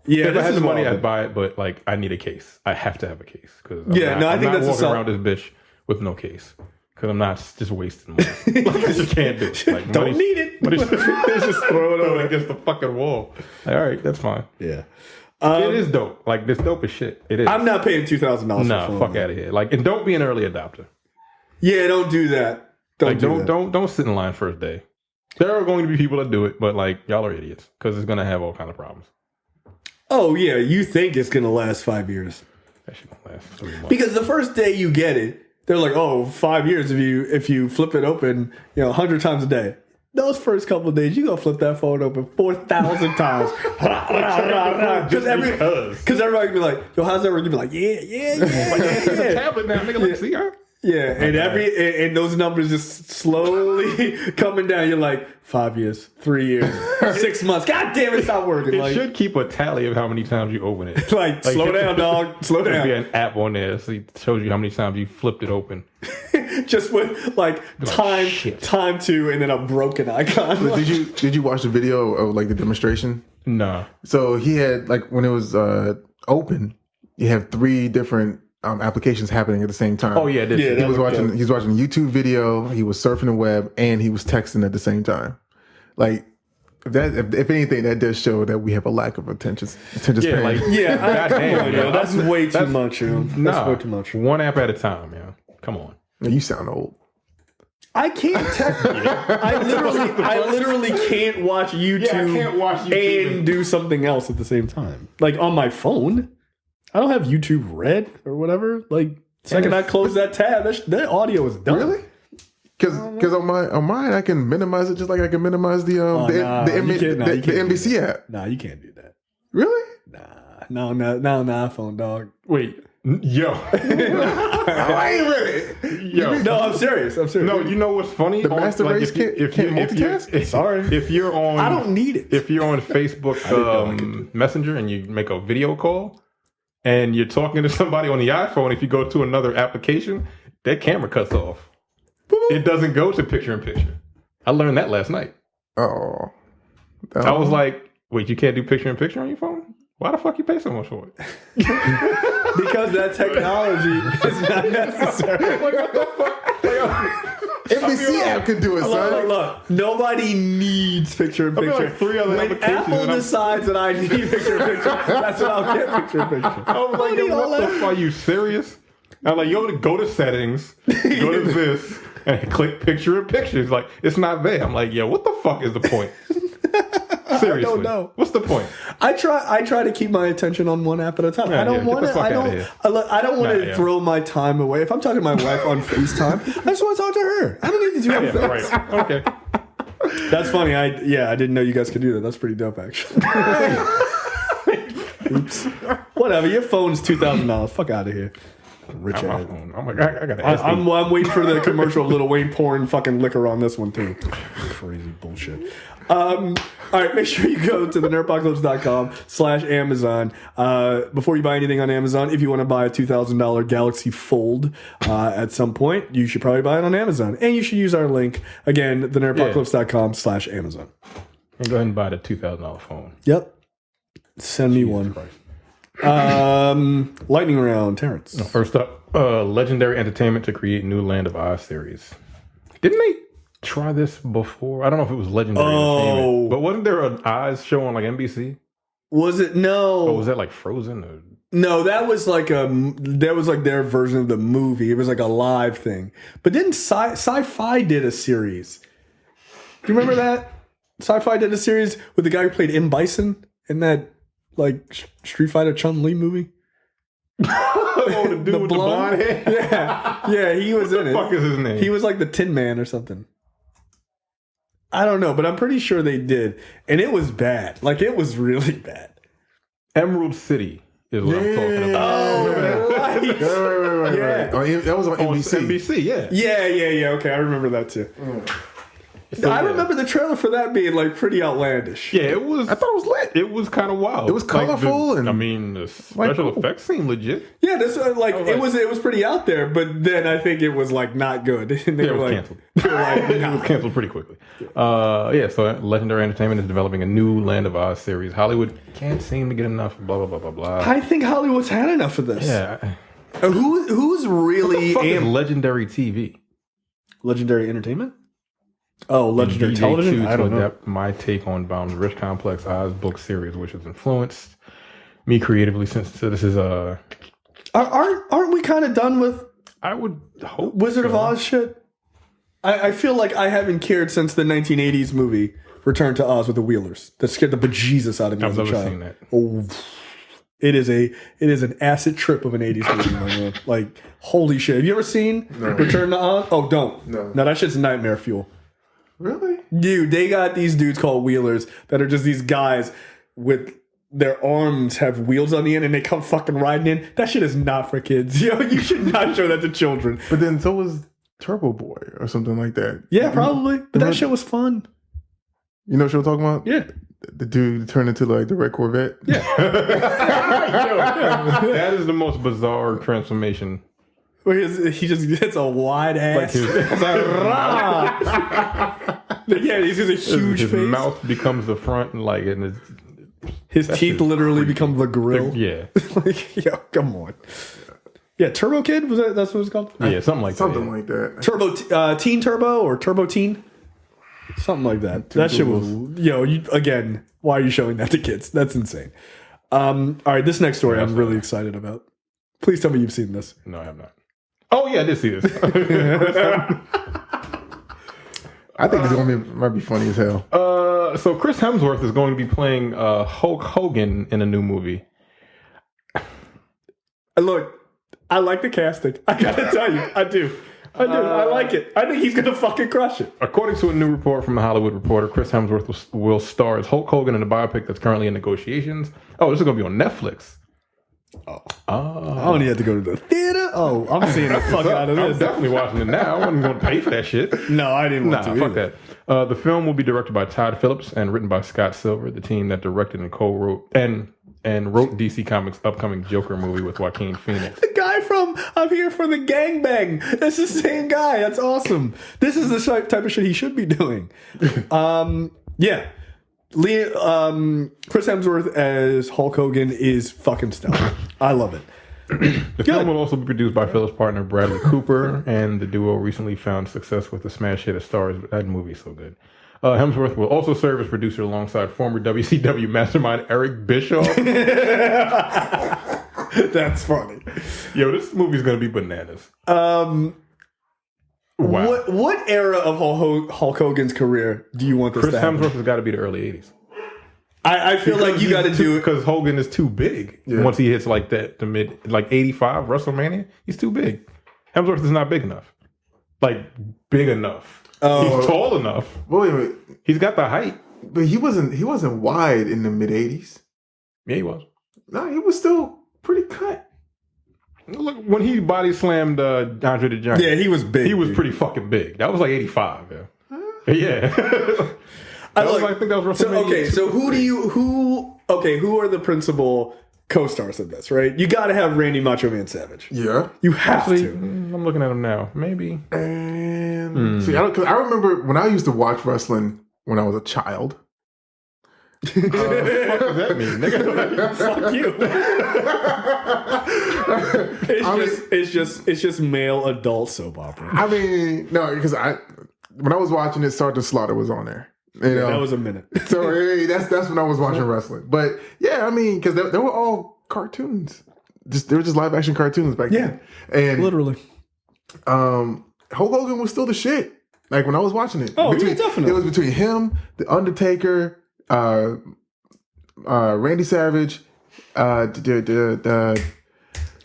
A: Yeah,
B: if I had the money, I'd buy it. But like, I need a case. I have to have a case because
A: I think that's
B: walking around this bitch with no case. Because I'm not just wasting money. Like, I just can't do it. Like,
A: don't need it.
B: Just throw it over against the fucking wall. Like, all right, that's fine.
A: Yeah.
B: It is dope. Like, this dope as shit. It is.
A: I'm not paying $2,000 for
B: No, fuck out of here. Like, and don't be an early adopter.
A: Yeah, don't do that.
B: Don't sit in line first day. There are going to be people that do it, but like, y'all are idiots. Because it's going to have all kind of problems.
A: Oh, yeah. You think it's going to last 5 years.
B: That shit going to last 3 months.
A: Because the first day you get it, they're like, oh, 5 years if you flip it open, 100 times a day. Those first couple of days, you gonna flip that phone open 4,000 times. Because everybody can be like, yo, how's that working? You be like, yeah.
B: It's a tablet now, nigga. Like, see, huh?
A: Yeah, and those numbers just slowly coming down. You're like 5 years, 3 years, 6 months. God damn it, stop working.
B: It should keep a tally of how many times you open it.
A: like slow down, dog. Slow down.
B: There'd be an app on there, so it shows you how many times you flipped it open.
A: Just with like time to, and then a broken icon.
C: Did you watch the video of like the demonstration?
B: No.
C: So he had like when it was open, you have 3 different applications happening at the same time.
B: Oh yeah,
C: he was watching a YouTube video, he was surfing the web, and he was texting at the same time. Like if anything, that does show that we have a lack of attention span.
B: Goddamn,
A: that's way too much. That's way too much.
B: One app at a time, man. Come on.
C: You sound old.
A: I can't text. I literally can't watch YouTube, and do something else at the same time. Like on my phone. I don't have YouTube Red or whatever. Like, second I close that tab, that audio is done.
C: Really? Because on mine, I can minimize it just like I can minimize the NBC app.
A: Nah, you can't do that.
C: Really?
A: Nah, phone dog.
B: Wait, yo,
C: I ain't ready.
B: Yo,
A: no, I'm serious.
B: No, you know what's funny?
C: The master race can't multitask.
A: Sorry,
B: if you're on,
A: I don't need it.
B: If you're on Facebook Messenger and you make a video call. And you're talking to somebody on the iPhone, if you go to another application, that camera cuts off. It doesn't go to picture-in-picture. I learned that last night.
C: Oh.
B: I was like, wait, you can't do picture-in-picture on your phone? Why the fuck you pay so much for it?
A: Because that technology is not necessary.
B: Like, what the fuck?
C: NBC app can do it, son.
A: Look, nobody needs picture-in-picture.
B: Like 3 other
A: when Apple decides that I need picture-in-picture, that's when I'll get picture-in-picture.
B: I was like, yo, what the fuck? Are you serious? I'm like, yo, go to settings, go to this, and click picture-in-picture. It's like, it's not there. I'm like, yo, what the fuck is the point? Seriously, I don't know. What's the point?
A: I try to keep my attention on one app at a time. I don't want to throw my time away. If I'm talking to my wife on FaceTime, I just want to talk to her. I don't need to do anything.
B: Right. Okay.
A: That's funny. I didn't know you guys could do that. That's pretty dope, actually. Oops. Whatever. Your phone's $2,000. Fuck out of here. Rich ass.
B: I got
A: I'm waiting for the commercial of Lil Wayne pouring fucking liquor on this one too. Crazy bullshit. All right, make sure you go to the nerdpocalypse.com/Amazon. Before you buy anything on Amazon, if you want to buy a $2,000 Galaxy Fold at some point, you should probably buy it on Amazon. And you should use our link, again, the nerdpocalypse.com/Amazon.
B: And go ahead and buy the $2,000 phone.
A: Yep. Send me one.
B: Christ.
A: Lightning round, Terrence.
B: First up, Legendary Entertainment to create new Land of Oz series. Didn't they try this before? I don't know if it was Legendary Entertainment, but wasn't there an Oz show on like NBC?
A: Was it? No.
B: Or was that like Frozen? Or?
A: No, that was like their version of the movie. It was like a live thing. But didn't Sci-Fi did a series? Do you remember that? Sci-Fi did a series with the guy who played M. Bison in that like Street Fighter Chun-Li movie.
B: Oh, the dude with the blonde hair?
A: Yeah, he was in it.
B: What the fuck is his name?
A: He was like the Tin Man or something. I don't know, but I'm pretty sure they did. And it was bad. Like, it was really bad.
B: Emerald City is what I'm talking about.
A: Oh, right.
C: Right. Oh, that was on NBC.
B: NBC, yeah.
A: Yeah. Okay, I remember that too. So, I remember the trailer for that being like pretty outlandish.
B: Yeah, it was.
C: I thought it was lit.
B: It was kind of wild.
C: It was colorful,
B: the special effects seemed legit.
A: Yeah, this it was pretty out there, but then I think it was like not good. And
B: it was canceled. It was canceled pretty quickly. So Legendary Entertainment is developing a new Land of Oz series. Hollywood can't seem to get enough. Blah blah blah blah blah.
A: I think Hollywood's had enough of this.
B: Yeah.
A: Who's really
B: what the fuck is Legendary TV?
A: Legendary Entertainment? Oh, Legendary Television? I don't know. Adapt
B: my take on Bound's rich, complex Oz book series, which has influenced me creatively since this is
A: Aren't we kind of done with?
B: I would hope
A: Wizard of Oz shit. I feel like I haven't cared since the 1980s movie Return to Oz with the Wheelers that scared the bejesus out of me as a child. I've never seen that. Oh, it is an acid trip of an 80s movie, my man. Like, holy shit! Have you ever seen Return to Oz? Oh, don't. No, that shit's nightmare fuel.
C: Really?
A: Dude, they got these dudes called Wheelers that are just these guys with their arms have wheels on the end and they come fucking riding in. That shit is not for kids. Yo, you should not show that to children.
C: But then so was Turbo Boy or something like that.
A: Yeah, probably. But that shit was fun.
C: You know what you're talking about?
A: Yeah.
C: The dude turned into like the red Corvette.
A: Yeah.
B: That is the most bizarre transformation.
A: Where he just gets a wide ass. Yeah, he's got a huge face.
B: His mouth becomes the front, and
A: his teeth literally become the grill.
B: Yeah.
A: Yo, come on. Yeah, Turbo Kid, that's what it's called?
B: Yeah, something like
C: that.
A: Turbo Teen Turbo or Turbo Teen? Something like that. That shit was, again, why are you showing that to kids? That's insane. All right, this next story I'm really excited about. Please tell me you've seen this.
B: No, I have not. Oh, yeah, I did see this.
C: I think it's might be funny as hell.
B: So Chris Hemsworth is going to be playing Hulk Hogan in a new movie.
A: Look, I like the casting. I gotta tell you, I do. I like it. I think he's gonna fucking crush it.
B: According to a new report from The Hollywood Reporter, Chris Hemsworth will star as Hulk Hogan in a biopic that's currently in negotiations. Oh, this is gonna be on Netflix.
A: Oh. I only had to go to the theater. Oh, I'm seeing the fuck out of this.
B: I'm definitely watching it now. I wasn't going to pay for that shit.
A: No, I didn't want to.
B: Fuck that. The film will be directed by Todd Phillips and written by Scott Silver, the team that directed and co-wrote and wrote DC Comics' upcoming Joker movie with Joaquin Phoenix.
A: The guy from I'm Here for the Gangbang. That's the same guy. That's awesome. This is the type of shit he should be doing. Yeah. Chris Hemsworth as Hulk Hogan is fucking stellar. I love it.
B: The film will also be produced by Phillips' partner Bradley Cooper, and the duo recently found success with the smash hit of Stars. That movie's so good. Hemsworth will also serve as producer alongside former WCW mastermind Eric Bischoff.
A: That's funny.
B: Yo, this movie's gonna be bananas.
A: Wow. What era of Hulk Hogan's career do you want this to happen?
B: Chris Hemsworth has got to be the early 80s.
A: I feel like you got to do it
B: because Hogan is too big. Yeah. Once he hits like that, the mid 85 WrestleMania, he's too big. Hemsworth is not big enough. Like big enough. He's tall enough.
C: Wait a minute.
B: He's got the height,
C: but he wasn't wide in the mid 80s.
B: Yeah, he was.
C: No, he was still pretty cut.
B: Look, when he body slammed Andre the Giant.
A: Yeah, he was big.
B: He was pretty fucking big. That was like 85. Yeah. Yeah. I think that was WrestleMania.
A: So who are the principal co-stars of this, right? You got to have Randy Macho Man Savage.
C: Yeah.
A: You have to.
B: I'm looking at him now. Maybe.
C: And see, cause I remember when I used to watch wrestling when I was a child.
B: What the fuck does that mean, nigga?
A: Fuck you. It's just male adult soap opera.
C: I mean, no, because when I was watching it, Sergeant Slaughter was on there. You know?
A: That was a minute.
C: So hey, that's when I was watching wrestling. But yeah, I mean, because they were all cartoons. They were just live action cartoons back then. And
A: literally,
C: Hulk Hogan was still the shit. Like when I was watching it.
A: Oh, yeah, definitely.
C: It was between him, The Undertaker, Randy Savage,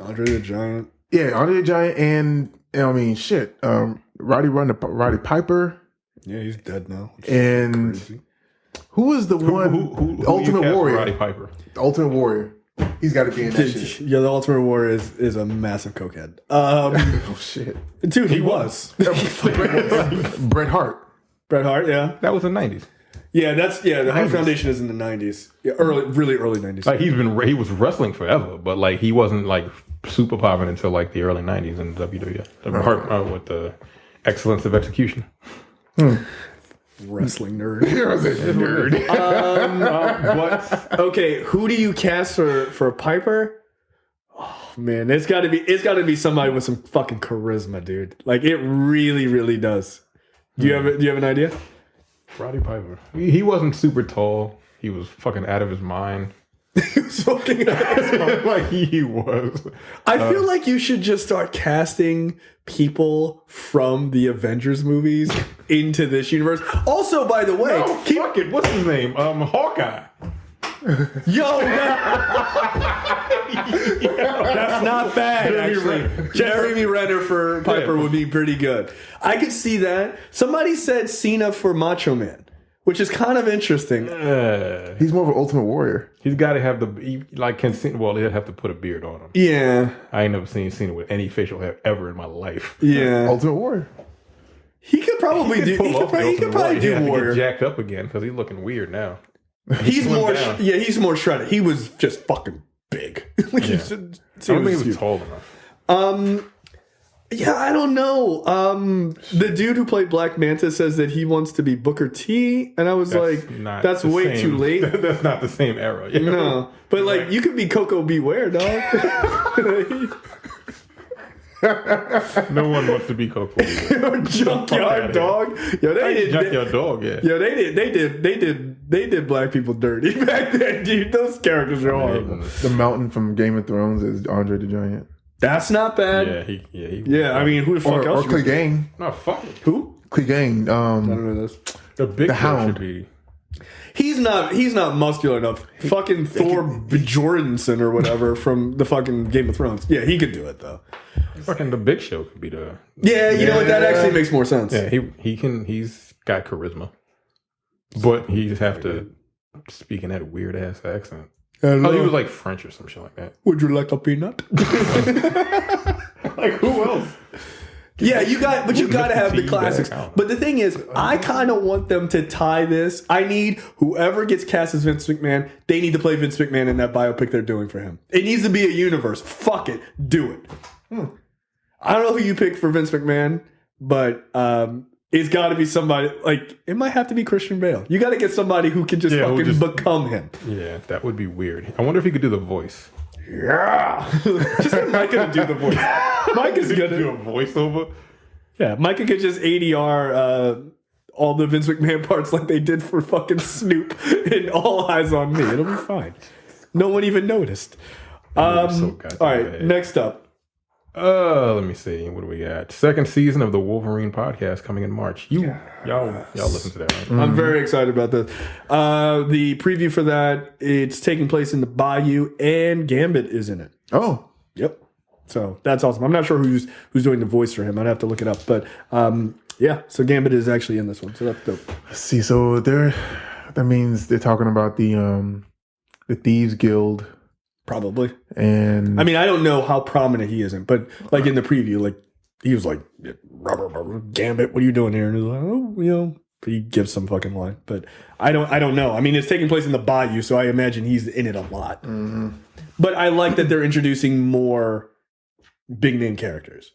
A: Andre the Giant.
C: Yeah, Andre the Giant, and I mean, shit. Roddy Piper.
A: Yeah, he's dead now.
C: And
A: crazy.
C: Who was the one?
B: Who
C: Ultimate Warrior.
B: Roddy Piper.
C: Ultimate Warrior. He's got to be in that shit.
A: Yeah, the Ultimate Warrior is a massive cokehead.
C: Oh shit,
A: dude, he was.
C: Bret Hart.
A: Bret Hart, yeah.
B: That was the 90s.
A: Yeah, the Hart Foundation is in the 90s. Yeah, really early 90s.
B: Like he was wrestling forever, but like he wasn't like super popular until like the early 90s in WWF. With the excellence of execution.
A: Wrestling nerd.
C: You're a nerd.
B: But
A: okay, who do you cast for Piper? Oh man, it's got to be somebody with some fucking charisma, dude. Like it really does. Do you have an idea?
B: Roddy Piper. He wasn't super tall. He was fucking out of his mind.
A: He was fucking out of his mind.
B: Like he was.
A: I feel like you should just start casting people from the Avengers movies into this universe. Also, by the way,
B: fuck it. What's his name? Hawkeye.
A: Yo, that's not bad, actually. Jeremy Renner for Piper would be pretty good. I could see that. Somebody said Cena for Macho Man, which is kind of interesting.
C: He's more of an Ultimate Warrior.
B: He's got to have he'd have to put a beard on him.
A: Yeah.
B: I ain't never seen Cena with any facial hair ever in my life.
A: Yeah.
C: Ultimate Warrior.
A: He could probably do Warrior.
B: Get jacked up again because he's looking weird now.
A: He's more shredded. He was just fucking big.
B: I don't think he was tall enough.
A: Yeah, I don't know. The dude who played Black Manta says that he wants to be Booker T, and I was that's way too late.
B: That's not the same era.
A: You know? No, but like you could be Coco Beware, dog.
B: No one wants to be Coco Beware.
A: Junkyard Dog. Yo,
B: Junkyard Dog. Yeah.
A: Yo, they did black people dirty back then, dude. Those characters are horrible.
C: The Mountain from Game of Thrones is Andre the Giant.
A: That's not bad.
B: Yeah.
A: I mean, who the fuck else?
C: Or Clegane.
B: No, fuck it.
A: Who?
C: Clegane.
A: I don't know this.
B: The
C: Hound.
B: should be.
A: He's not muscular enough. Fucking Thor Bjornsson or whatever from the fucking Game of Thrones. Yeah, he could do it though.
B: Fucking the Big Show could be the.
A: Yeah, you know what? That actually makes more sense.
B: Yeah, he can. He's got charisma, but he just have to speak in that weird ass accent.
A: Hello.
B: Oh, he was like French or some shit like that.
A: Would you like a peanut?
B: Like who else?
A: Yeah, you got to have the classics. But the thing is, I kind of want them to tie this. I need whoever gets cast as Vince McMahon, they need to play Vince McMahon in that biopic they're doing for him. It needs to be a universe. Fuck it. Do it. I don't know who you pick for Vince McMahon, but it's got to be somebody, like, it might have to be Christian Bale. You got to get somebody who can just become him.
B: Yeah, that would be weird. I wonder if he could do the voice.
A: Yeah. Just get Micah to do the voice. Micah's going to
B: do a voiceover.
A: Yeah, Micah could just ADR all the Vince McMahon parts like they did for fucking Snoop in All Eyes on Me. It'll be fine. No one even noticed. All right, next up.
B: Let me see. What do we got? Second season of the Wolverine podcast coming in March. Y'all listen to that, right?
A: Mm-hmm. I'm very excited about this. The preview for that, it's taking place in the Bayou, and Gambit is in it.
C: Oh,
A: yep. So that's awesome. I'm not sure who's doing the voice for him. I'd have to look it up, but yeah. So Gambit is actually in this one. So that's dope.
C: See, so that means they're talking about the Thieves Guild.
A: Probably.
C: And
A: I mean, I don't know how prominent he isn't, but like in the preview, like he was like, Gambit, what are you doing here? And he's like, oh, you know, he gives some fucking line, but I don't know. I mean, it's taking place in the Bayou, so I imagine he's in it a lot. Mm-hmm. But I like that they're introducing more big name characters.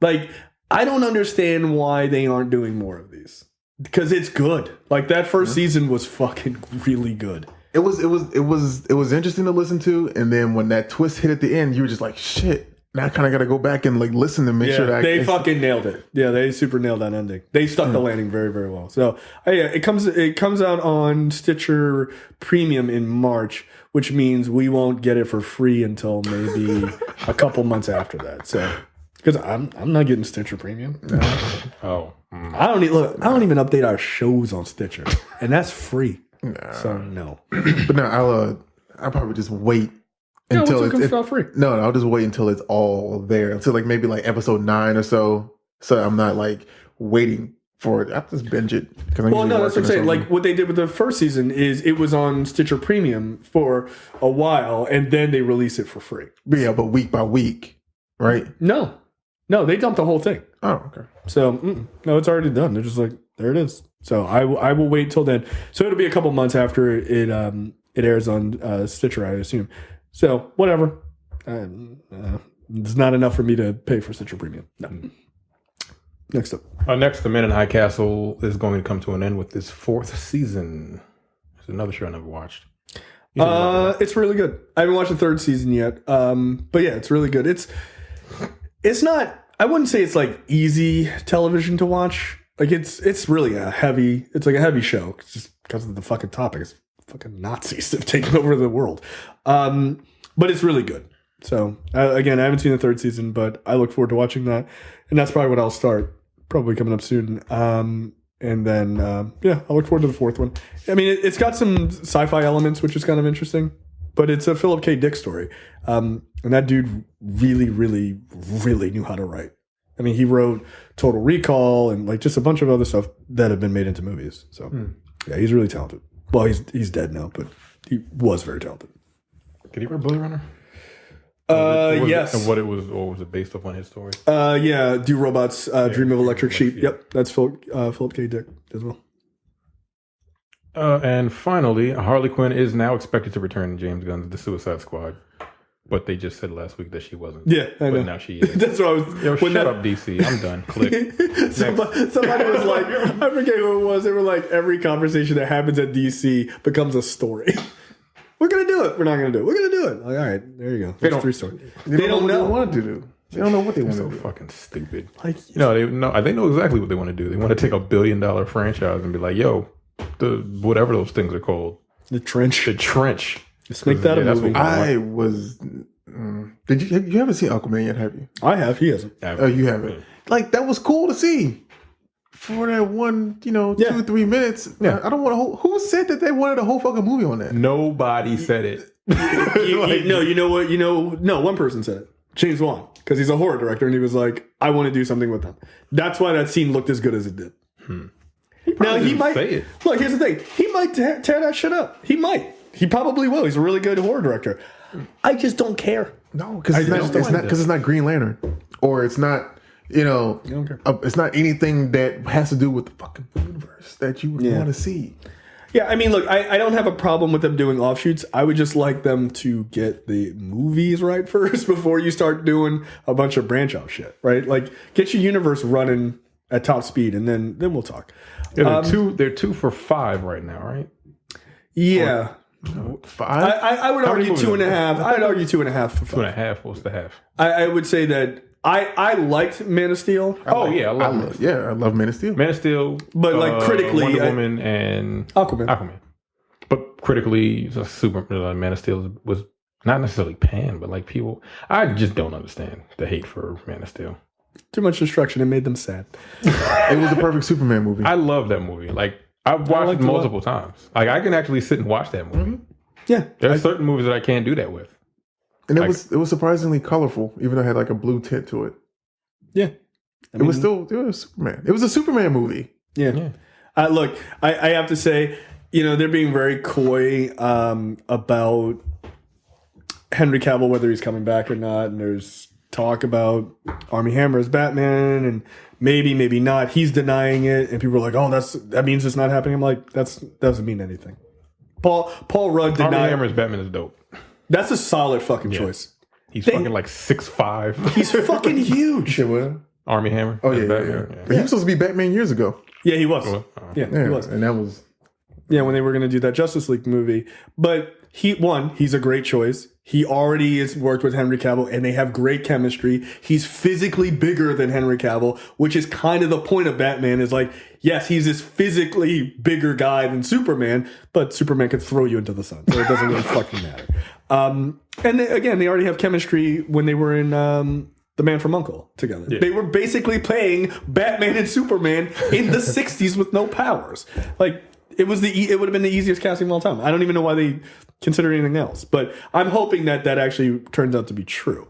A: Like, I don't understand why they aren't doing more of these, because it's good. Like that first season was fucking really good.
C: It was interesting to listen to, and then when that twist hit at the end, you were just like, shit. Now I kind of got to go back and like listen to make sure that
A: they fucking nailed it. Yeah, they super nailed that ending. They stuck the landing very, very well. So yeah, it comes out on Stitcher Premium in March, which means we won't get it for free until maybe a couple months after that. So because I'm not getting Stitcher Premium.
B: Oh,
A: I don't even update our shows on Stitcher, and that's free. So no.
C: But no, I'll probably just wait until
A: it comes out free.
C: No, I'll just wait until it's all there. Until like maybe like episode 9 or so. So I'm not like waiting for it. I just binge it.
A: Well, no, that's what I'm saying. Like what they did with the first season is it was on Stitcher Premium for a while, and then they released it for free.
C: Yeah, but week by week, right?
A: No, they dumped the whole thing.
C: Oh, okay.
A: So no, it's already done. They're just like, there it is. So I will wait till then. So it'll be a couple months after it airs on Stitcher, I assume. So whatever. It's not enough for me to pay for Stitcher Premium. No. Next up.
B: Next, The Men in High Castle is going to come to an end with this 4th season. It's another show I never watched.
A: It's really good. I haven't watched the 3rd season yet. But yeah, it's really good. It's not, I wouldn't say it's like easy television to watch. Like it's really a heavy show. It's just because of the fucking topic. It's fucking Nazis have taken over the world. But it's really good. So again, I haven't seen the 3rd season, but I look forward to watching that. And that's probably what I'll start. Probably coming up soon. And then, I look forward to the 4th one. I mean, it's got some sci-fi elements, which is kind of interesting. But it's a Philip K. Dick story. And that dude really, really, really knew how to write. I mean, he wrote Total Recall and like just a bunch of other stuff that have been made into movies. So, yeah, he's really talented. Well, he's dead now, but he was very talented.
B: Did he write Blade Runner?
A: Yes.
B: And what was it based off on his story?
A: Yeah, Do Robots Dream of Electric Sheep. Yeah. Yep, that's Philip K. Dick as well.
B: And finally, Harley Quinn is now expected to return in James Gunn's The Suicide Squad. But they just said last week that she wasn't.
A: Yeah, I know.
B: But now she is.
A: That's what I was...
B: Yo, shut up, DC. I'm done. Click.
A: Somebody was like... I forget who it was. They were like, every conversation that happens at DC becomes a story. We're going to do it. We're not going to do it. We're going to do it. Like, all right, there you go. There's 3 stories.
C: They don't know what they want to do. They don't know what they want to do.
B: So fucking stupid.
A: Like,
B: they know exactly what they want to do. They want to take a $1 billion franchise and be like, yo, whatever those things are called.
A: The Trench.
B: The Trench.
A: Just make that a movie.
C: I was... Did you haven't seen Aquaman yet, have you?
A: I have. He hasn't.
C: Oh, you haven't. Like, that was cool to see. For that one, 2 or 3 minutes.
B: Yeah.
C: I don't want who said that they wanted a whole fucking movie on that?
B: Nobody said it.
A: You know what? No, one person said it. James Wan. Because he's a horror director and he was like, I want to do something with them. That's why that scene looked as good as it did. He might say it. Look, here's the thing. He might tear that shit up. He might. He probably will. He's a really good horror director. I just don't care.
C: No, because it's not Green Lantern, or it's not it's not anything that has to do with the fucking universe that you would want to see.
A: Yeah, I mean, look, I don't have a problem with them doing offshoots. I would just like them to get the movies right first before you start doing a bunch of branch out shit, right? Like, get your universe running at top speed, and then we'll talk.
B: Yeah, they're 2 for 5 right now, right?
A: Yeah.
C: 5?
A: I would argue 2.5. I'd argue 2.5 for 5.
B: 2.5. What's the half?
A: I would say that I liked Man of Steel.
B: I love
C: Man of Steel.
B: Man of Steel,
A: but like critically,
B: Wonder Woman and
A: Aquaman.
B: But critically, Man of Steel was not necessarily panned, but like people, I just don't understand the hate for Man of Steel.
A: Too much destruction. It made them sad.
C: It was the perfect Superman movie.
B: I love that movie. Like, I've watched it multiple times. Like, I can actually sit and watch that movie.
A: Mm-hmm. Yeah.
B: There are certain movies that I can't do that with.
C: And it was surprisingly colorful, even though it had like a blue tint to it.
A: Yeah.
C: It was Superman. It was a Superman movie.
A: Yeah. Look, I have to say, they're being very coy about Henry Cavill, whether he's coming back or not. And there's talk about Armie Hammer as Batman and maybe not. He's denying it. And people are like, oh, that means it's not happening. I'm like, that doesn't mean anything. Paul Rudd denied.
B: Armie Hammer as Batman is dope.
A: That's a solid fucking choice.
B: He's fucking like 6'5".
A: He's fucking huge.
B: Armie Hammer.
C: Oh, yeah. But he was supposed to be Batman years ago.
A: Yeah, he was. He was.
C: And that was...
A: Yeah, when they were going to do that Justice League movie. But he's a great choice. He already has worked with Henry Cavill, and they have great chemistry. He's physically bigger than Henry Cavill, which is kind of the point of Batman, is like, yes, he's this physically bigger guy than Superman, but Superman could throw you into the sun, so it doesn't really fucking matter. And they already have chemistry when they were in The Man from U.N.C.L.E. together. Yeah. They were basically playing Batman and Superman in the 60s with no powers. Like, it would have been the easiest casting of all time. I don't even know why they consider anything else. But I'm hoping that actually turns out to be true.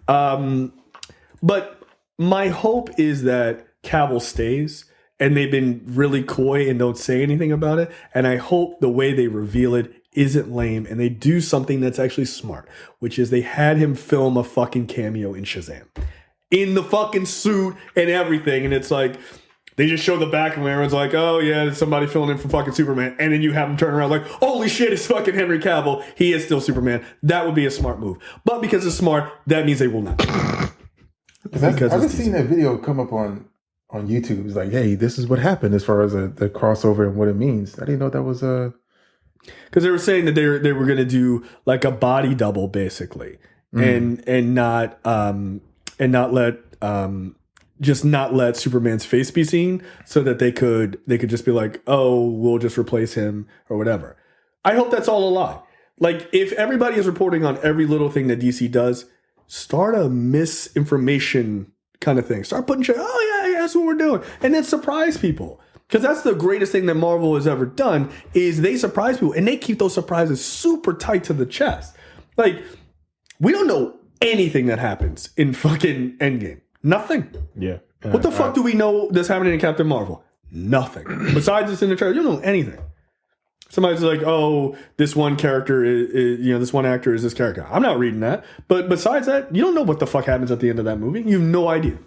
A: But my hope is that Cavill stays, and they've been really coy and don't say anything about it. And I hope the way they reveal it isn't lame, and they do something that's actually smart, which is they had him film a fucking cameo in Shazam. In the fucking suit and everything. And it's like, they just show the back and everyone's like, oh yeah, there's somebody filling in for fucking Superman. And then you have him turn around like, holy shit, it's fucking Henry Cavill. He is still Superman. That would be a smart move. But because it's smart, that means they will not.
C: I've just seen that video come up on YouTube. It's like, hey, this is what happened as far as the crossover and what it means. I didn't know that was
A: because they were saying that they were going to do like a body double basically, and not let Superman's face be seen, so that they could just be like, oh, we'll just replace him or whatever. I hope that's all a lie. Like, if everybody is reporting on every little thing that DC does, start a misinformation kind of thing. Start putting shit, oh yeah, that's what we're doing, and then surprise people. Because that's the greatest thing that Marvel has ever done, is they surprise people, and they keep those surprises super tight to the chest. Like, we don't know anything that happens in fucking Endgame. Nothing.
B: Yeah.
A: What the fuck do we know that's happening in Captain Marvel? Nothing. Besides it's in the trailer, you don't know anything. Somebody's like, oh, this one character is this one actor is this character. I'm not reading that. But besides that, you don't know what the fuck happens at the end of that movie. You have no idea.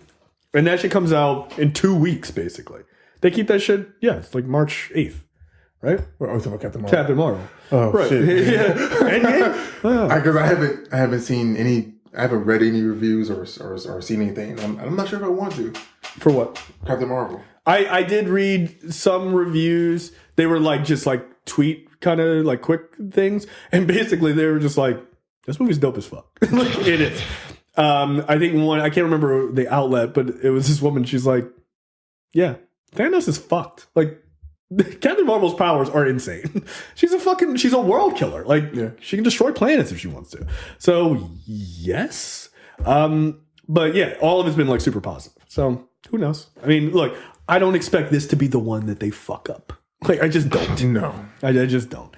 A: And that shit comes out in 2 weeks, basically. They keep that shit, it's like March 8th, right?
C: Oh, it's about Captain Marvel.
A: Captain Marvel.
C: Oh,
A: right.
C: shit.
A: Yeah. Endgame?
C: Because I haven't seen any, I haven't read any reviews or seen anything. I'm not sure if I want to.
A: For what?
C: Captain Marvel.
A: I did read some reviews. They were like just like tweet kind of like quick things, and basically they were just like, this movie's dope as fuck. Like, it is. I think I can't remember the outlet, but it was this woman. She's like, yeah, Thanos is fucked. Like, Captain Marvel's powers are insane. She's a world killer. Like, she can destroy planets if she wants to. So yes. But yeah, all of it's been like super positive. So who knows? I mean, look, I don't expect this to be the one that they fuck up. Like, I just don't.
C: No.
A: I just don't.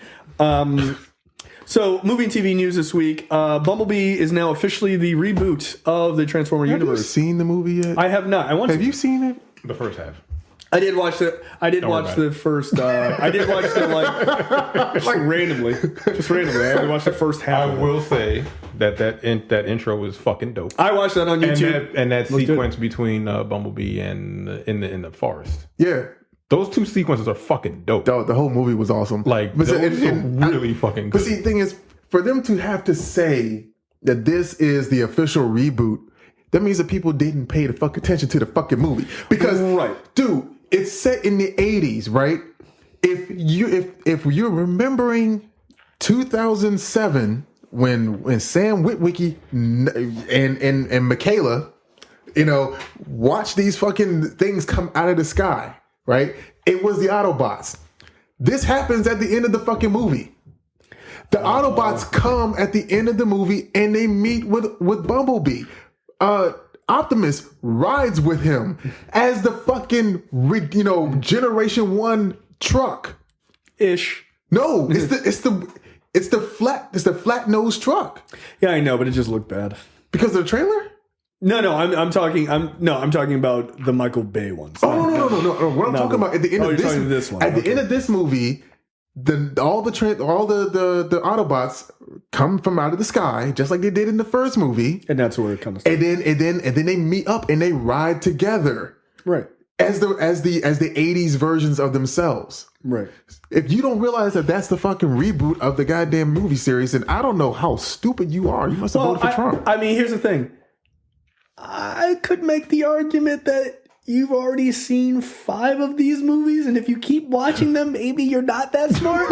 A: So, movie and TV news this week. Bumblebee is now officially the reboot of the Transformer universe.
C: Have you seen the movie yet?
A: I have not.
C: Have you seen it?
B: The first half.
A: I did watch the. I did watch the first. I did watch the like randomly, just randomly. I only watched the first half.
B: I will say that intro was fucking dope.
A: I watched that on YouTube,
B: and that sequence between Bumblebee and in the forest.
C: Yeah,
B: those two sequences are fucking dope.
C: The whole movie was awesome.
B: Like, those are really fucking good.
C: But see, the thing is, for them to have to say that this is the official reboot, that means that people didn't pay the fuck attention to the fucking movie. Because, dude, it's set in the 80s, right? If you're remembering 2007 when Sam Witwicky and Michaela, watch these fucking things come out of the sky, right? It was the Autobots. This happens at the end of the fucking movie. The Autobots come at the end of the movie and they meet with Bumblebee. Optimus rides with him as the fucking Generation 1 truck
A: ish.
C: No, it's the flat nosed truck.
A: Yeah, I know, but it just looked bad
C: because of the trailer.
A: No, I'm talking about the Michael Bay ones.
C: Oh no! What I'm talking about at the end of this one. At the end of this movie, all the Autobots come from out of the sky, just like they did in the first movie,
A: and that's where it comes.
C: And then they meet up and they ride together,
A: right?
C: As the 80s versions of themselves,
A: right?
C: If you don't realize that that's the fucking reboot of the goddamn movie series, then I don't know how stupid you are. You must have voted for Trump.
A: I mean, here's the thing. I could make the argument that you've already seen 5 of these movies, and if you keep watching them, maybe you're not that smart.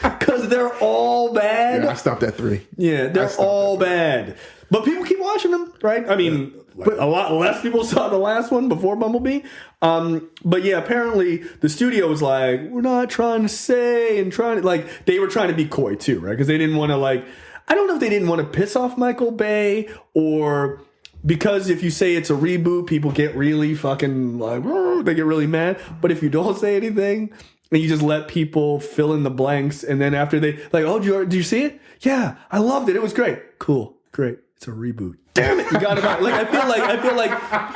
A: Because they're all bad.
C: Yeah, I stopped at 3.
A: Yeah, they're all bad. But people keep watching them, right? I mean, but a lot less people saw the last one before Bumblebee. But yeah, apparently the studio was like, we're not trying to say, and they were trying to be coy too, right? Because they didn't want to I don't know if they didn't want to piss off Michael Bay, or because if you say it's a reboot, people get really fucking they get really mad. But if you don't say anything, and you just let people fill in the blanks, and then after they like, oh, did you see it? Yeah, I loved it. It was great. Cool, great. It's a reboot. Damn it, you got it right. Like I feel like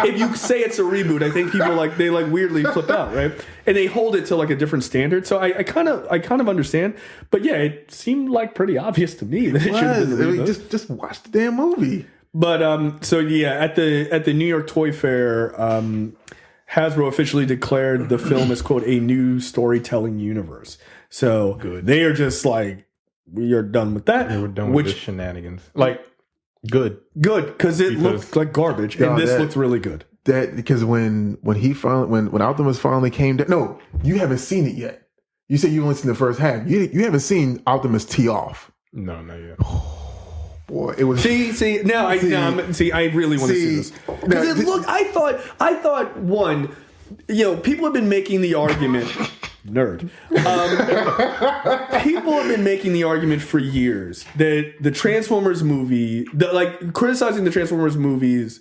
A: if you say it's a reboot, I think people they weirdly flip out, right? And they hold it to like a different standard. So I kind of understand, but yeah, it seemed like pretty obvious to me that it should have been a reboot.
C: Just watch the damn movie.
A: But so yeah, at the New York Toy Fair, Hasbro officially declared the film as, quote, a new storytelling universe. So they are just like, we are done with that.
B: They were done with the shenanigans. Like, good,
A: because it looked like garbage, and this looks really good.
C: That because when Optimus finally came down, no, you haven't seen it yet. You said you only seen the first half. You haven't seen Optimus tee off.
B: No, not yet.
C: Boy, it was.
A: See, I really want to see this because it looked. I thought one, people have been making the argument. Nerd. People have been making the argument for years that the Transformers movie, criticizing the Transformers movies,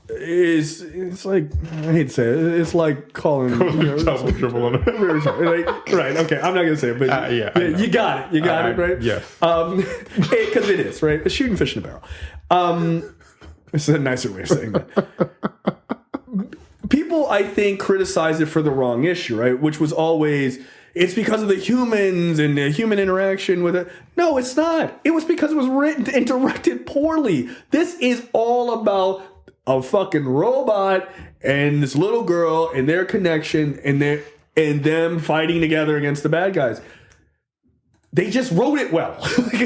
A: it's like, I hate to say it, it's like calling
B: double triple on it.
A: Right? Okay, I'm not gonna say it, but you got it, right?
B: Yes.
A: Because it is right. A shooting fish in a barrel. This is a nicer way of saying that. People, I think, criticize it for the wrong issue, right? Which was always, it's because of the humans and the human interaction with it. No, it's not. It was because it was written and directed poorly. This is all about a fucking robot and this little girl and their connection and them fighting together against the bad guys. They just wrote it well.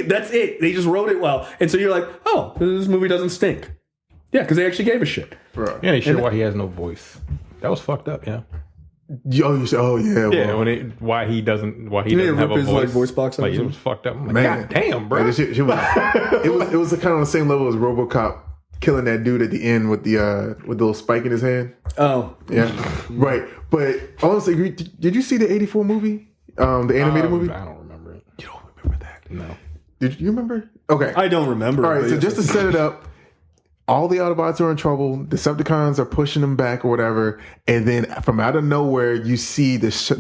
A: That's it. They just wrote it well. And so you're like, oh, this movie doesn't stink. Yeah, because they actually gave a shit.
B: Bro. Yeah, they showed why he has no voice. That was fucked up, yeah.
C: You said, oh yeah,
B: yeah. Why he doesn't have a voice.
A: Voice box.
B: Like, it was fucked up. I'm like, man, God damn, bro.
C: Man, it was kind of on the same level as RoboCop killing that dude at the end with the little spike in his hand.
A: Oh,
C: yeah, right. But honestly, did you see the '84 movie, the animated movie?
B: I don't remember it.
C: You don't remember that?
B: No.
C: Did you remember? Okay,
A: I don't remember.
C: All right, so just to set it up. All the Autobots are in trouble. Decepticons are pushing them back or whatever, and then from out of nowhere, you see this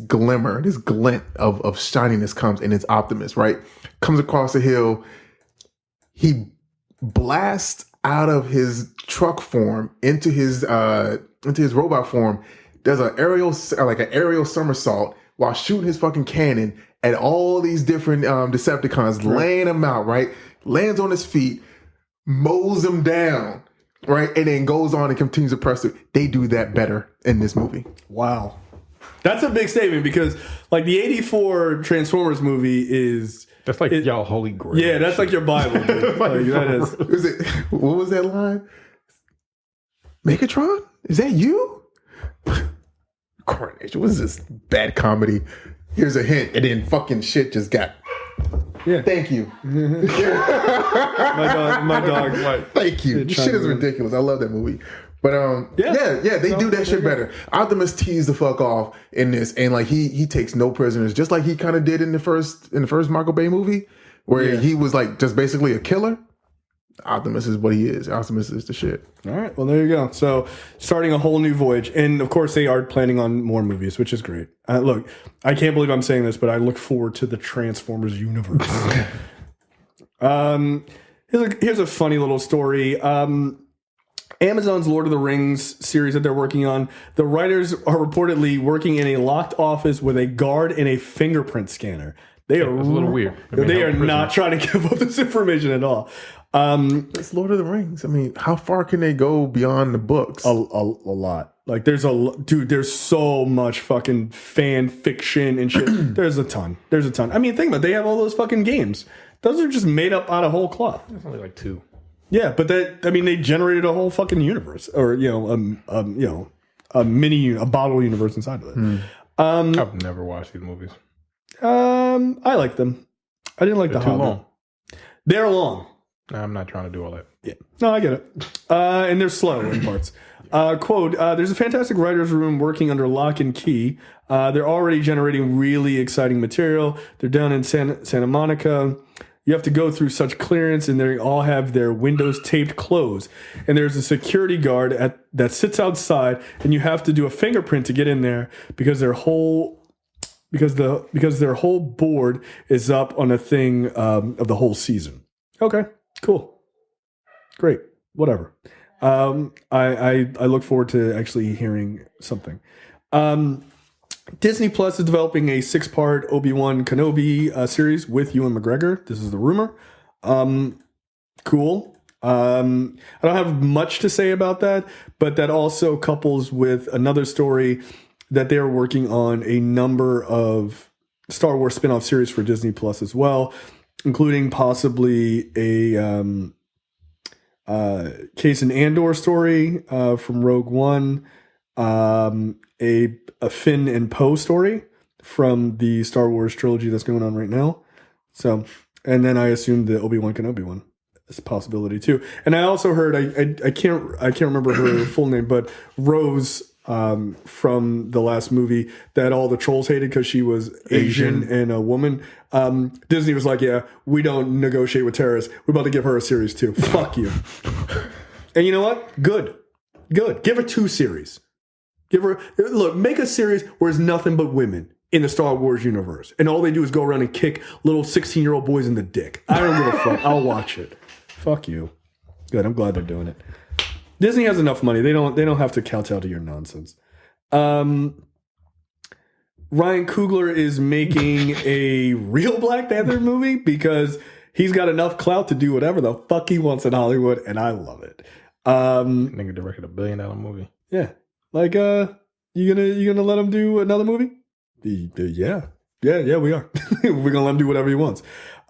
C: glimmer, this glint of shininess comes, and it's Optimus. Right, comes across the hill. He blasts out of his truck form into his robot form. Does an aerial somersault while shooting his fucking cannon at all these different Decepticons, laying them out. Right, lands on his feet. Mows them down, right? And then goes on and continues to press it. They do that better in this movie.
A: Wow. That's a big statement because, like, the 84 Transformers movie is...
B: That's like y'all holy grail.
A: Yeah, that's like your Bible.
C: What was that line? Megatron? Is that you? Carnage. What is this bad comedy? Here's a hint. And then fucking shit just got...
A: Yeah.
C: Thank you.
A: My dog.
C: Like, thank you. Shit is ridiculous. I love that movie. But they do that shit better. Optimus tees the fuck off in this, and like he takes no prisoners, just like he kind of did in the first Michael Bay movie, where he was like just basically a killer. Optimus is what he is. Optimus is the shit.
A: All right. Well, there you go. So starting a whole new voyage. And of course, they are planning on more movies, which is great. Look, I can't believe I'm saying this, but I look forward to the Transformers universe. Here's a funny little story. Amazon's Lord of the Rings series that they're working on, the writers are reportedly working in a locked office with a guard and a fingerprint scanner. They are
B: a little weird.
A: They are not trying to give up this information at all.
C: It's Lord of the Rings. I mean, how far can they go beyond the books?
A: A lot. Like, there's so much fucking fan fiction and shit. There's a ton. I mean, think about it. They have all those fucking games. Those are just made up out of whole cloth.
B: There's only like 2.
A: Yeah, but they generated a whole fucking universe, or a bottle universe inside of it.
B: I've never watched these movies.
A: I like them. I didn't like the Hobbit.
B: Long.
A: They're long.
B: I'm not trying to do all that.
A: Yeah, no, I get it. And they're slow in parts. Quote: there's a fantastic writers' room working under lock and key. They're already generating really exciting material. They're down in Santa Monica. You have to go through such clearance, and they all have their windows taped closed. And there's a security guard that sits outside, and you have to do a fingerprint to get in there because their whole board is up on a thing of the whole season. Okay, cool, great, whatever. I look forward to actually hearing something. Disney Plus is developing a 6-part Obi-Wan Kenobi series with Ewan McGregor. This is the rumor. Cool. I don't have much to say about that, but that also couples with another story that they're working on a number of Star Wars spin-off series for Disney Plus as well, including possibly a Cassian Andor story from Rogue One, a Finn and Poe story from the Star Wars trilogy that's going on right now. So, and then I assume the Obi-Wan Kenobi one is a possibility too. And I also heard I can't remember her full name, but Rose from the last movie that all the trolls hated because she was Asian and a woman. Disney was like, yeah, we don't negotiate with terrorists. We're about to give her a series too. Fuck you. And you know what? Good. Give her 2 series. Make a series where it's nothing but women in the Star Wars universe. And all they do is go around and kick little 16-year-old boys in the dick. I don't give a fuck. I'll watch it. Fuck you. Good. I'm glad they're doing it. Disney has enough money. They don't have to kowtow to your nonsense. Ryan Coogler is making a real Black Panther movie because he's got enough clout to do whatever the fuck he wants in Hollywood, and I love it.
B: Nigga directed $1 billion movie.
A: Yeah. Like, you gonna let him do another movie? Yeah, we are. We're gonna let him do whatever he wants.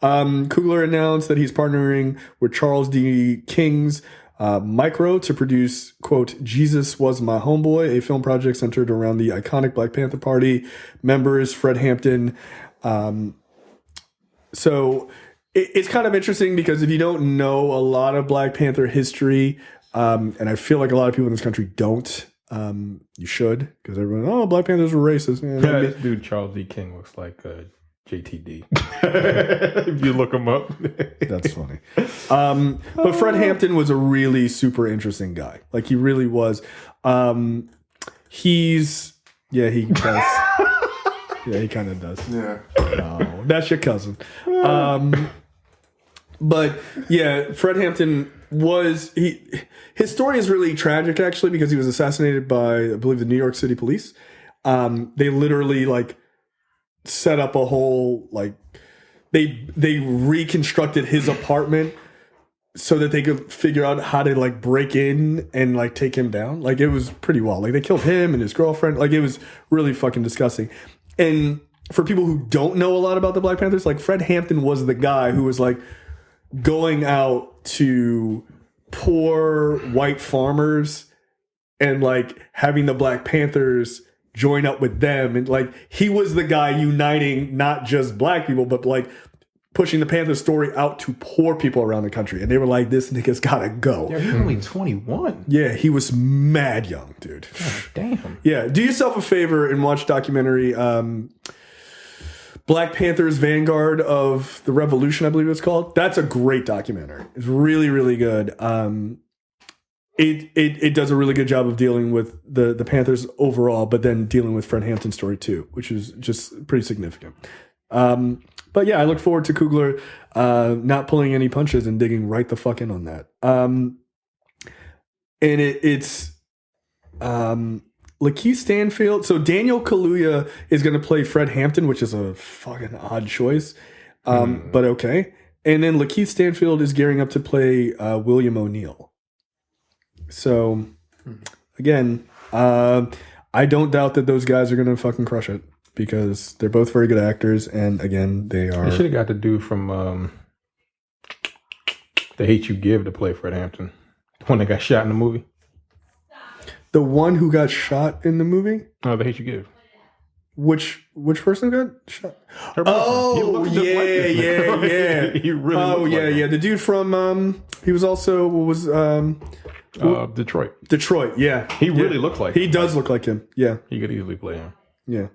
A: Coogler announced that he's partnering with Charles D. King's Micro to produce, quote, Jesus Was My Homeboy, a film project centered around the iconic Black Panther Party members, Fred Hampton. So it's kind of interesting because if you don't know a lot of Black Panther history, and I feel like a lot of people in this country don't, you should, because everyone, Black Panthers were racist.
B: Yeah, this dude Charles D. King looks like JTD. If you look him up.
A: That's funny. But Fred Hampton was a really super interesting guy. Like, he really was. He does. Yeah, he kind of does.
C: Yeah.
A: No, that's your cousin. But yeah, Fred Hampton his story is really tragic, actually, because he was assassinated by, I believe, the New York City police. They literally set up a whole, they reconstructed his apartment so that they could figure out how to break in and take him down. It was pretty wild. They killed him and his girlfriend. It was really fucking disgusting. And for people who don't know a lot about the Black Panthers, Fred Hampton was the guy who was going out to poor white farmers and having the Black Panthers join up with them, and he was the guy uniting not just black people but pushing the Panther story out to poor people around the country. And they were like, this nigga's gotta go.
B: Yeah, he's only 21.
A: Yeah, he was mad young, dude.
B: God damn.
A: Yeah, do yourself a favor and watch documentary Black Panthers Vanguard of the Revolution, I believe it's called. That's a great documentary. It's really, really good. It does a really good job of dealing with the Panthers overall, but then dealing with Fred Hampton's story too, which is just pretty significant. But yeah, I look forward to Coogler not pulling any punches and digging right the fuck in on that. And it's Lakeith Stanfield. So Daniel Kaluuya is going to play Fred Hampton, which is a fucking odd choice, but okay. And then Lakeith Stanfield is gearing up to play William O'Neill. So again, I don't doubt that those guys are going to fucking crush it because they're both very good actors. And again, they are.
B: They should have got the dude from The Hate You Give to play Fred Hampton, the one that got shot in the movie.
A: The one who got shot in the movie?
B: Oh, The Hate You Give.
A: Which person got shot? Oh, yeah.
B: He really
A: yeah. The dude from he was also
B: Detroit.
A: Detroit, yeah.
B: He really looks like
A: him. He does look like him. Yeah.
B: He could easily play him.
A: Yeah.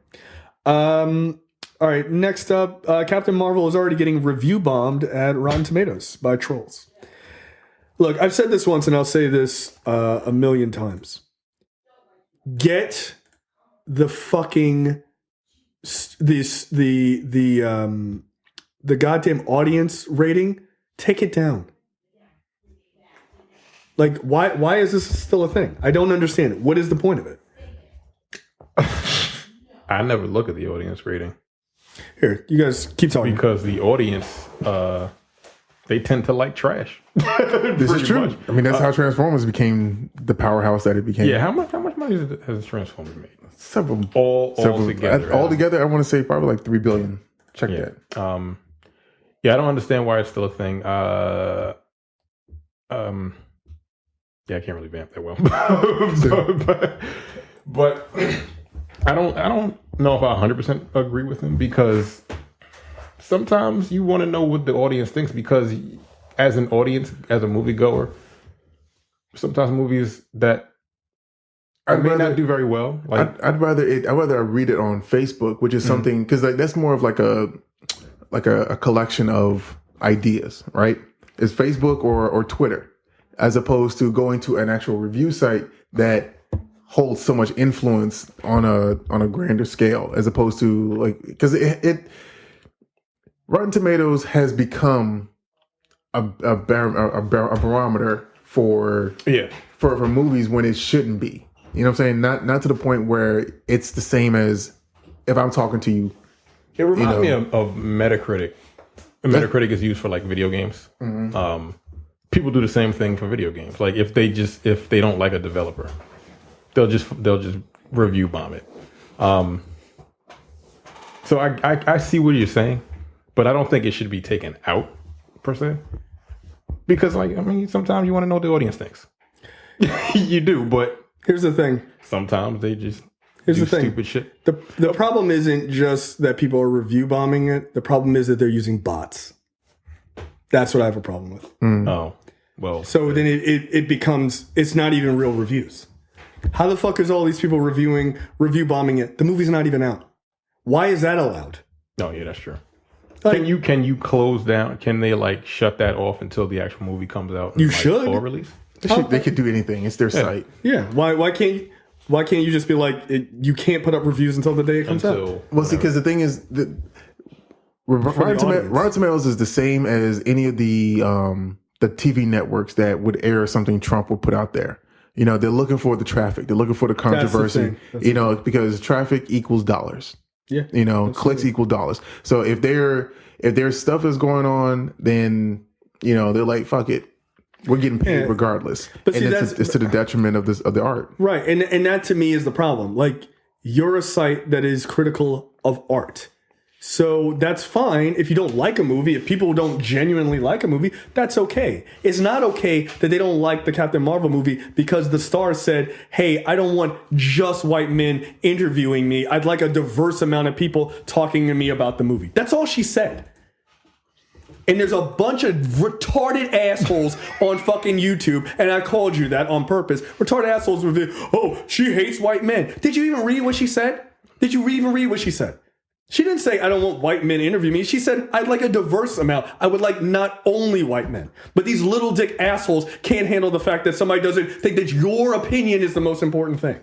A: All right, next up, Captain Marvel is already getting review bombed at Rotten Tomatoes by trolls. Look, I've said this once and I'll say this a million times. Get the fucking the goddamn audience rating, take it down. Like, why is this still a thing? I don't understand it. What is the point of it?
B: I never look at the audience rating.
A: Here, you guys keep talking.
B: Because the audience, they tend to like trash.
C: This is true. Much. I mean, that's how Transformers became the powerhouse that it became.
B: Yeah, how much money has Transformers made?
C: Several.
B: All together.
C: All together, I want to say probably like $3 billion. Check that.
B: Yeah, I don't understand why it's still a thing. Yeah, I can't really vamp that well. but I don't know if I 100% agree with him, because sometimes you want to know what the audience thinks, because as an audience, as a moviegoer, sometimes movies that may not do very well. Like, I'd
C: rather I read it on Facebook, which is something, because like that's more of like a collection of ideas, right? It's Facebook or Twitter, as opposed to going to an actual review site that holds so much influence on a grander scale, as opposed to like, because it Rotten Tomatoes has become a barometer for movies when it shouldn't be. You know what I'm saying? Not to the point where it's the same as if I'm talking to you.
B: It reminds me of Metacritic. Metacritic is used for like video games.
C: Mm-hmm.
B: People do the same thing for video games. Like if they don't like a developer, they'll just review bomb it. So I see what you're saying, but I don't think it should be taken out per se. Because like, I mean, sometimes you want to know what the audience thinks. You do, but
A: here's the thing.
B: Sometimes they just
A: do
B: stupid shit.
A: The problem isn't just that people are review bombing it. The problem is that they're using bots. That's what I have a problem with.
B: Oh, well.
A: So then it becomes, it's not even real reviews. How the fuck is all these people review bombing it? The movie's not even out. Why is that allowed?
B: Oh yeah, that's true.
A: Like,
B: can you close down? Can they like shut that off until the actual movie comes out?
A: You should.
B: For release.
C: They could do anything. It's their site.
A: Yeah. Why can't you just be like, you can't put up reviews until the day it comes out?
C: Well, see, because the thing is that Rotten Tomatoes is the same as any of the TV networks that would air something Trump would put out there. You know, they're looking for the traffic. They're looking for the controversy. Because traffic equals dollars.
A: Yeah.
C: Clicks equal dollars. So if there's stuff is going on, then they're like, fuck it. We're getting paid regardless. But see, it's to the detriment of the art.
A: Right. And that to me is the problem. Like, you're a site that is critical of art. So that's fine if you don't like a movie. If people don't genuinely like a movie, that's okay. It's not okay that they don't like the Captain Marvel movie because the star said, hey, I don't want just white men interviewing me. I'd like a diverse amount of people talking to me about the movie. That's all she said. And there's a bunch of retarded assholes on fucking YouTube, and I called you that on purpose. Retarded assholes with, she hates white men. Did you even read what she said? Did you even read what she said? She didn't say, I don't want white men to interview me. She said, I'd like a diverse amount. I would like not only white men. But these little dick assholes can't handle the fact that somebody doesn't think that your opinion is the most important thing.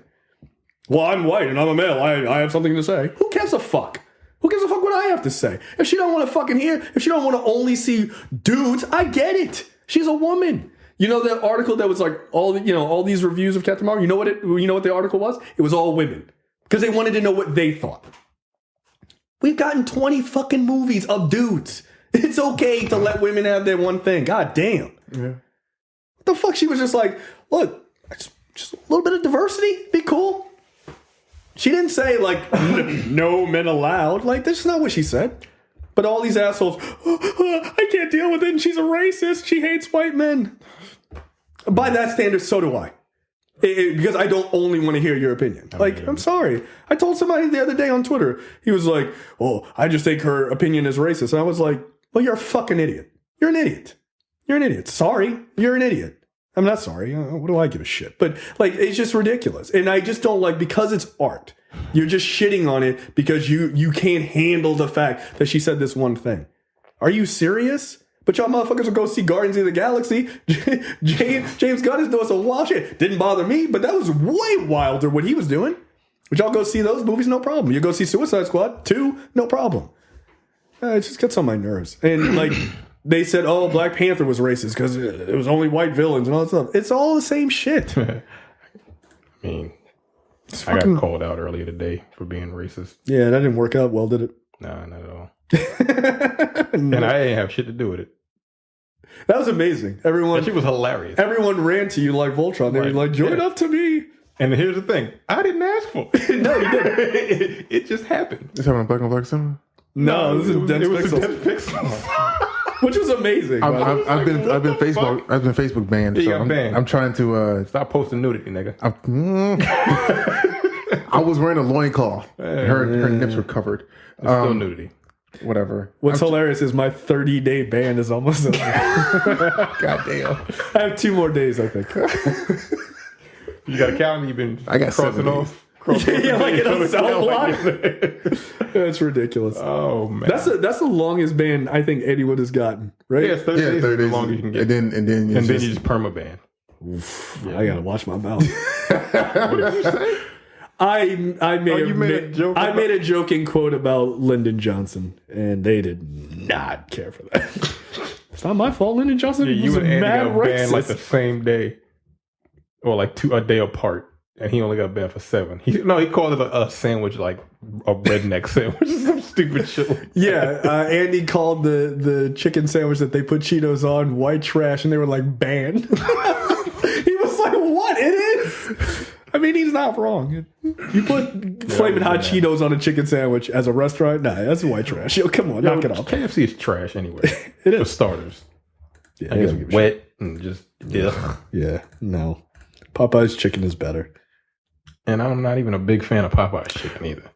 A: Well, I'm white and I'm a male. I have something to say. Who gives a fuck? Who gives a fuck what I have to say? If she don't want to fucking hear, if she don't want to only see dudes, I get it. She's a woman. You know that article that was like all these reviews of Captain Marvel? You know what the article was? It was all women. Because they wanted to know what they thought. We've gotten 20 fucking movies of dudes. It's okay to let women have their one thing. God damn.
C: Yeah.
A: What the fuck? She was just like, look, just a little bit of diversity. Be cool. She didn't say, like, no men allowed. Like, that's not what she said. But all these assholes, I can't deal with it, and she's a racist. She hates white men. By that standard, so do I. Because I don't only want to hear your opinion. I'm sorry. I told somebody the other day on Twitter, he was like, well, I just think her opinion is racist. And I was like, well, you're a fucking idiot. You're an idiot. You're an idiot. Sorry, you're an idiot. I'm not sorry. What do I give a shit? But like, it's just ridiculous. And I just don't like, because it's art, you're just shitting on it because you can't handle the fact that she said this one thing. Are you serious? But y'all motherfuckers will go see Guardians of the Galaxy. James Gunn is doing some wild shit. Didn't bother me, but that was way wilder what he was doing. Would y'all go see those movies? No problem. You go see Suicide Squad 2? No problem. It just gets on my nerves. And like, they said, oh, Black Panther was racist because it was only white villains and all that stuff. It's all the same shit.
B: I mean, I got called out earlier today for being racist.
A: Yeah, that didn't work out well, did it?
B: Nah, not at all. No. And I didn't have shit to do with it.
A: That was amazing. Everyone,
B: she was hilarious.
A: Everyone ran to you like Voltron. They were like, join up to me.
B: And here's the thing. I didn't ask for it.
A: No, you didn't.
B: It just happened.
C: It's having a Black on Black cinema?
A: No, this is Dense
B: Pixels.
A: Which was amazing.
C: I've been Facebook banned.
B: Yeah,
C: so
B: banned.
C: I'm trying to
B: stop posting nudity, nigga.
C: I was wearing a loincloth. Her nips were covered.
B: It's still nudity.
C: Whatever.
A: What's hilarious is my 30-day ban is almost over.
C: God damn.
A: I have 2 more days, I think.
B: You got a calendar you've been
C: I got
B: crossing off?
A: Yeah, like in a cell block. That's ridiculous.
B: Oh man,
A: that's the longest ban I think anyone has gotten, right?
B: Yeah, 30 days is the longest you can get.
C: And then you
B: just permaban.
A: Yeah. I gotta watch my mouth.
B: What did you say?
A: I made a joking quote about Lyndon Johnson, and they did not care for that. It's not my fault. Lyndon Johnson was
B: and Andy
A: mad
B: got
A: racist.
B: banned like the same day, or like a day apart. And he only got banned for 7. He called it a sandwich, like a redneck sandwich, some stupid shit.
A: Yeah, Andy called the chicken sandwich that they put Cheetos on white trash, and they were like, banned. He was like, what? It is? I mean, he's not wrong. You put flaming hot Cheetos on a chicken sandwich as a restaurant? Nah, that's white trash. Yo, come on, knock it off.
B: KFC is trash anyway.
A: It is.
B: For starters.
A: Yeah,
B: it's wet and just,
A: Yeah, no. Popeye's chicken is better.
B: And I'm not even a big fan of Popeye's chicken either.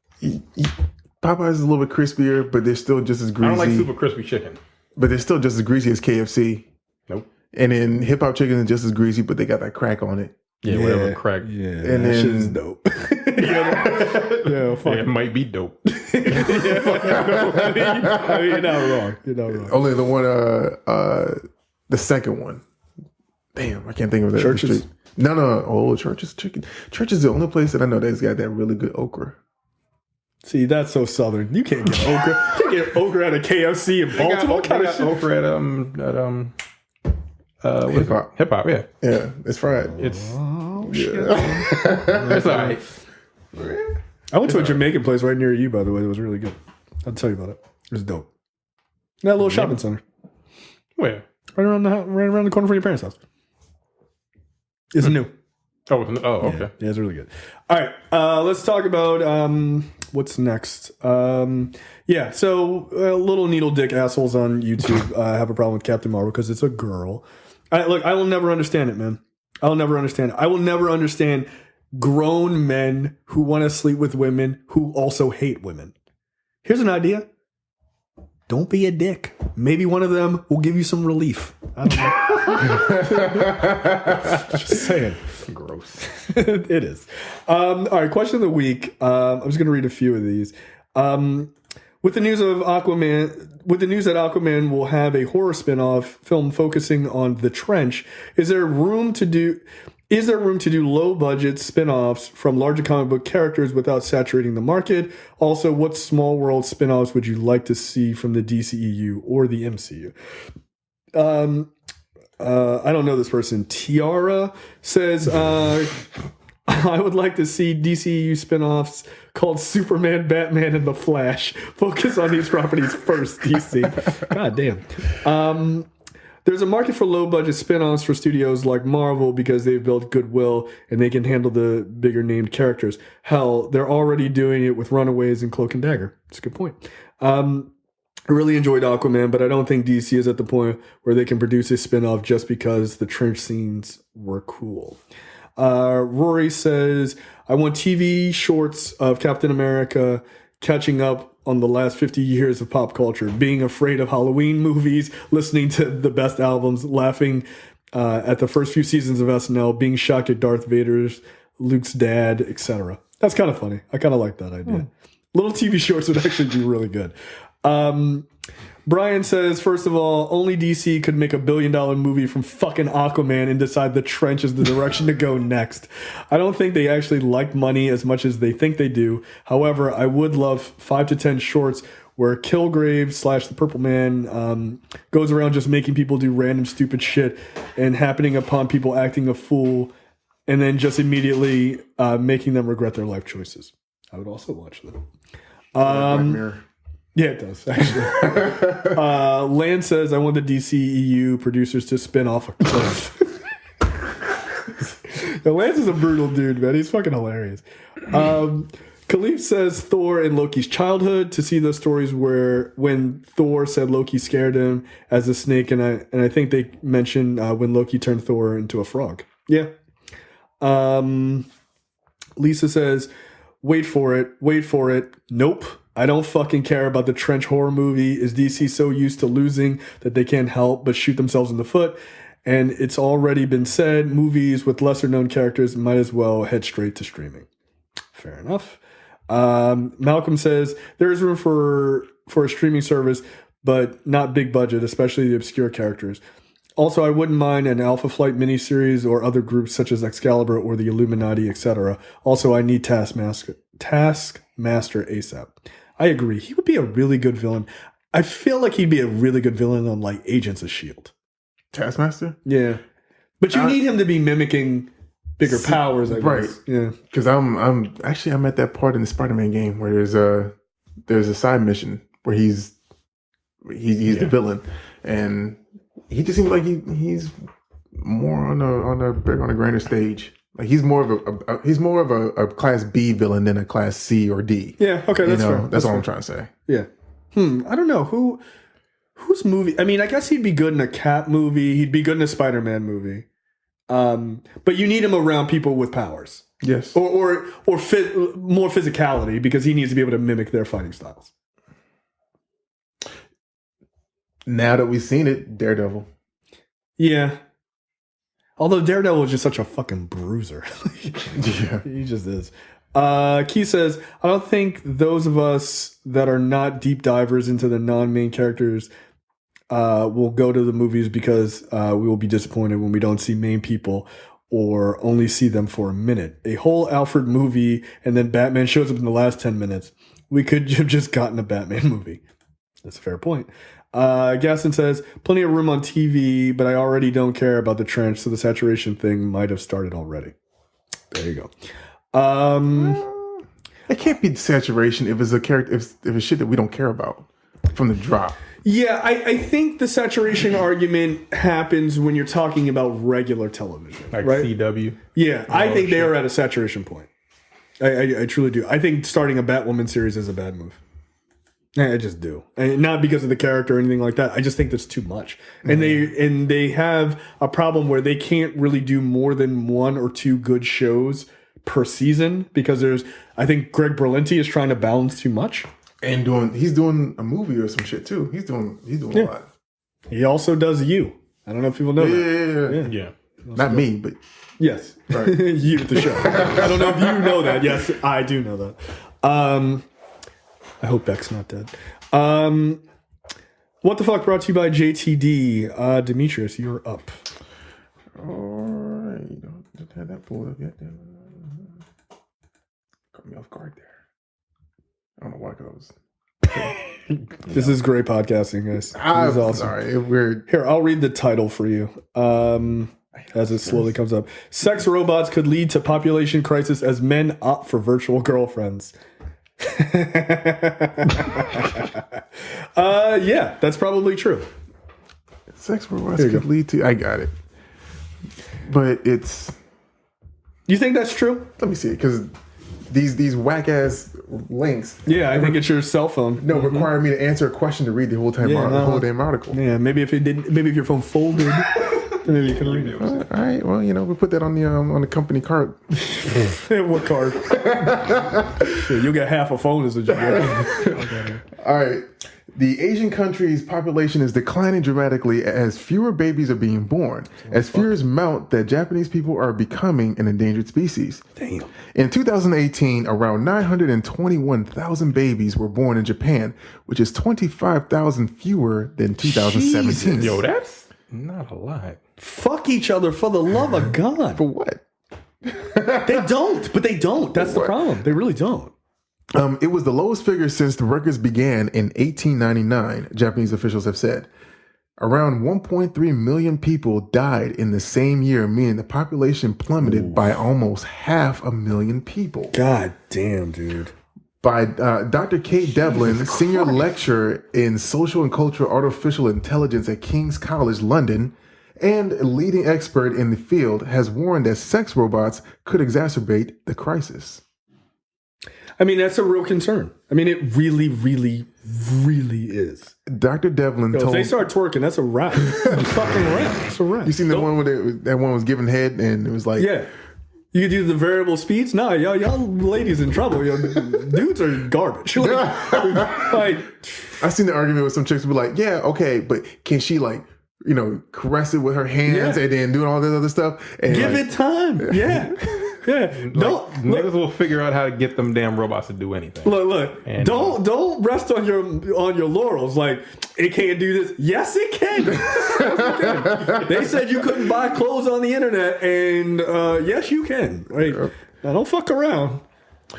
C: Popeye's is a little bit crispier, but they're still just as greasy.
B: I don't like super crispy chicken.
C: But they're still just as greasy as KFC.
B: Nope.
C: And then hip hop chicken is just as greasy, but they got that crack on it.
B: Yeah, whatever crack.
A: Yeah,
C: and
A: that
C: then
A: shit's dope.
B: It might be dope.
A: I mean, you're not wrong. You're not wrong.
C: Only the one, the second one. Damn, I can't think of that.
A: Church's?
C: No. Oh, Church's chicken. Church is the only place that I know that's got that really good okra.
A: See, that's so southern. You can't get okra. You can't get okra at a KFC in Baltimore.
B: What kind of okra at
C: hip hop.
B: Hip hop, yeah.
C: Yeah, it's fried.
B: It's it's all right.
A: I went to a Jamaican place right near you, by the way. It was really good. I'll tell you about it. It was dope. That little shopping center.
B: Where?
A: Right around the corner from your parents' house. It's new.
B: Oh, okay.
A: Yeah, it's really good. All right, let's talk about what's next. So little needle dick assholes on YouTube have a problem with Captain Marvel because it's a girl. I will never understand it, man. I'll never understand it. I will never understand grown men who want to sleep with women who also hate women. Here's an idea. Don't be a dick. Maybe one of them will give you some relief. I don't know. Just saying.
B: Gross.
A: It is. All right, question of the week. I'm just going to read a few of these. With the news that Aquaman will have a horror spin-off film focusing on the Trench, is there room to do low-budget spin-offs from larger comic book characters without saturating the market? Also, what small world spin-offs would you like to see from the DCEU or the MCU? I don't know this person. Tiara says, I would like to see DCEU spin-offs called Superman, Batman, and The Flash. Focus on these properties first, DC. God damn. There's a market for low-budget spin-offs for studios like Marvel because they've built goodwill and they can handle the bigger named characters. Hell, they're already doing it with Runaways and Cloak and Dagger. That's a good point. I really enjoyed Aquaman, but I don't think DC is at the point where they can produce a spin-off just because the trench scenes were cool. Rory says, I want TV shorts of Captain America catching up on the last 50 years of pop culture, being afraid of Halloween movies, listening to the best albums, laughing at the first few seasons of SNL, being shocked at Darth Vader's, Luke's dad, etc. That's kind of funny. I kind of like that idea. Little TV shorts would actually be really good. Brian says, first of all, only DC could make $1 billion movie from fucking Aquaman and decide the trench is the direction to go next. I don't think they actually like money as much as they think they do. However, I would love 5 to 10 shorts where Kilgrave / the Purple Man goes around just making people do random stupid shit and happening upon people acting a fool and then just immediately making them regret their life choices. I would also watch that.
C: Black Mirror.
A: Yeah, it does, actually. Lance says, I want the DCEU producers to spin off a cliff. Lance is a brutal dude, man. He's fucking hilarious. Khalif says Thor in Loki's childhood, to see those stories where when Thor said Loki scared him as a snake, and I think they mentioned when Loki turned Thor into a frog. Yeah. Lisa says, wait for it. Nope. I don't fucking care about the trench horror movie. Is DC so used to losing that they can't help but shoot themselves in the foot? And it's already been said, movies with lesser known characters might as well head straight to streaming. Fair enough. Malcolm says there is room for a streaming service, but not big budget, especially the obscure characters. Also, I wouldn't mind an Alpha Flight miniseries or other groups such as Excalibur or the Illuminati, etc. Also, I need Taskmaster ASAP. I agree. He would be a really good villain. I feel like he'd be a really good villain on like Agents of S.H.I.E.L.D.
C: Taskmaster?
A: Yeah. But you need him to be mimicking bigger powers, I guess.
C: Right.
A: Yeah.
C: Because I'm at that part in the Spider-Man game where there's a side mission where he's the villain, and he just seems like he's more on a grander stage. Like he's more of a class B villain than a class C or D.
A: Yeah, okay, that's fair.
C: That's all I'm trying to say.
A: Yeah. I don't know whose movie. I mean, I guess he'd be good in a Cat movie. He'd be good in a Spider-Man movie. But you need him around people with powers.
C: Yes.
A: Or more physicality, because he needs to be able to mimic their fighting styles.
C: Now that we've seen it, Daredevil.
A: Yeah. Although Daredevil is just such a fucking bruiser.
C: Yeah.
A: He just is. Keith says, I don't think those of us that are not deep divers into the non-main characters will go to the movies because we will be disappointed when we don't see main people or only see them for a minute. A whole Alfred movie and then Batman shows up in the last 10 minutes. We could have just gotten a Batman movie. That's a fair point. Gaston says, plenty of room on TV, but I already don't care about the trench, so the saturation thing might have started already. There you go.
C: It can't be saturation if it's a character, if it's shit that we don't care about from the drop.
A: Yeah, I think the saturation argument happens when you're talking about regular television.
B: Like
A: right?
B: CW?
A: Yeah, I think they are at a saturation point. I truly do. I think starting a Batwoman series is a bad move. I just do. And not because of the character or anything like that. I just think that's too much. And they have a problem where they can't really do more than 1 or 2 good shows per season because I think Greg Berlanti is trying to balance too much.
C: And he's doing a movie or some shit too. He's doing a lot.
A: He also does You. I don't know if people know that.
C: Yeah. Not me, but
A: yes. Right. You at the show. I don't know if you know that. Yes, I do know that. I hope Beck's not dead. What the fuck brought to you by JTD. Demetrius, you're up.
C: All right. Don't have that pulled up yet. Caught me off guard there. I don't know why, because
A: This is great podcasting, guys. This is awesome.
C: Sorry, weird.
A: Here, I'll read the title for you as it slowly comes up. Sex robots could lead to population crisis as men opt for virtual girlfriends. Yeah, that's probably true.
C: Sex robots could lead to... I got it. But it's...
A: You think that's true?
C: Let me see it, because these whack-ass links...
A: Yeah, I think it's your cell phone.
C: No, require me to answer a question to read the whole whole damn article.
A: Yeah, maybe if your phone folded, maybe you can read it.
C: All right, well, we put that on the company card.
A: What card? You'll get half a phone as a joke.
C: All right. The Asian country's population is declining dramatically as fewer babies are being born, as fears mount that Japanese people are becoming an endangered species.
A: Damn.
C: In 2018, around 921,000 babies were born in Japan, which is 25,000 fewer than 2017.
A: Jesus.
B: Yo, that's not a lot.
A: Fuck each other for the love of God.
C: For what?
A: They don't, but they don't. That's the problem. They really don't.
C: It was the lowest figure since the records began in 1899, Japanese officials have said. Around 1.3 million people died in the same year, meaning the population plummeted by almost 500,000 people.
A: God damn, dude.
C: By Dr. Kate Devlin, senior lecturer in social and cultural artificial intelligence at King's College London, and a leading expert in the field, has warned that sex robots could exacerbate the crisis.
A: I mean, that's a real concern. I mean, it really, really, really is.
C: Dr. Devlin told...
A: If they start twerking, that's a wrap. It's a fucking wrap. It's a wrap.
C: You seen the one where that one was giving head and it was like...
A: Yeah. You could do the variable speeds? No, y'all ladies in trouble. Yo, dudes are garbage. Like,
C: I seen the argument with some chicks who be like, yeah, okay, but can she caress it with her hands and then do all this other stuff? And
A: give it time. Yeah. Yeah,
B: Niggas will figure out how to get them damn robots to do anything.
A: Look. And don't rest on your laurels. Like, it can't do this. Yes, it can. Yes, it can. They said you couldn't buy clothes on the internet, and yes, you can. Right? Now, don't fuck around.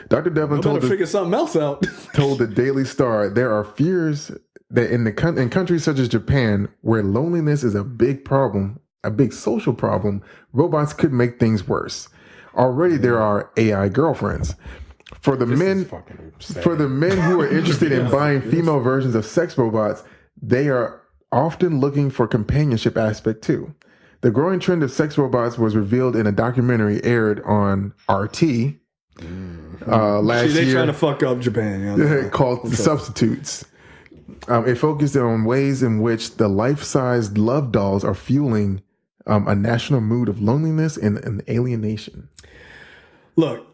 C: Dr. Devlin
A: figure something else out.
C: told the Daily Star there are fears that in countries such as Japan, where loneliness is a big problem, a big social problem, robots could make things worse. Already there are AI girlfriends. For the men who are interested in buying female versions of sex robots, they are often looking for companionship aspect too. The growing trend of sex robots was revealed in a documentary aired on RT last year.
A: They trying to fuck up Japan.
C: Called The Substitutes. It focused on ways in which the life-sized love dolls are fueling a national mood of loneliness and alienation.
A: Look,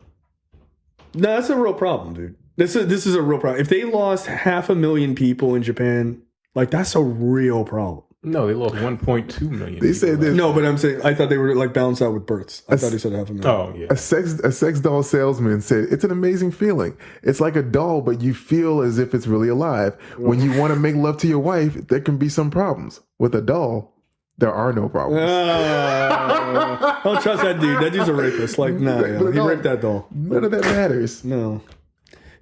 A: no, that's a real problem, dude. This is a real problem. If they lost 500,000 people in Japan, like, that's a real problem.
B: No, they lost 1.2 million.
C: They said this.
A: No, but I'm saying, I thought they were like balanced out with births. I thought he said 500,000.
B: Oh, yeah.
C: A sex doll salesman said, it's an amazing feeling. It's like a doll, but you feel as if it's really alive. When you want to make love to your wife, there can be some problems. With a doll, there are no problems.
A: Don't trust that dude. That dude's a rapist. Like, nah, he raped that doll.
C: None of that matters.
A: No.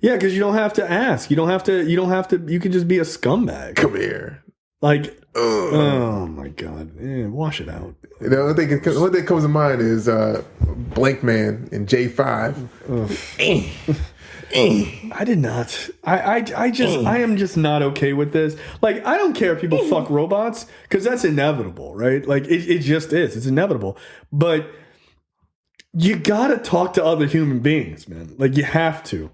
A: Yeah, because you don't have to ask. You don't have to. You can just be a scumbag.
C: Come here.
A: Like, oh my God. Yeah, wash it out.
C: You know, one thing comes to mind is Blank Man in J5.
A: I did not. I am just not okay with this. Like, I don't care if people fuck robots, because that's inevitable, right? Like, it just is. It's inevitable. But you gotta talk to other human beings, man. Like, you have to.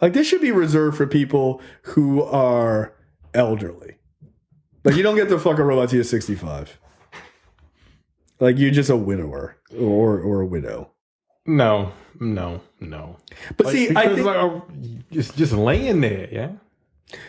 A: Like, this should be reserved for people who are elderly. Like, you don't get to fuck a robot till you're 65. Like, you're just a widower or a widow.
B: No.
A: But like, see, I think
B: just laying there, yeah.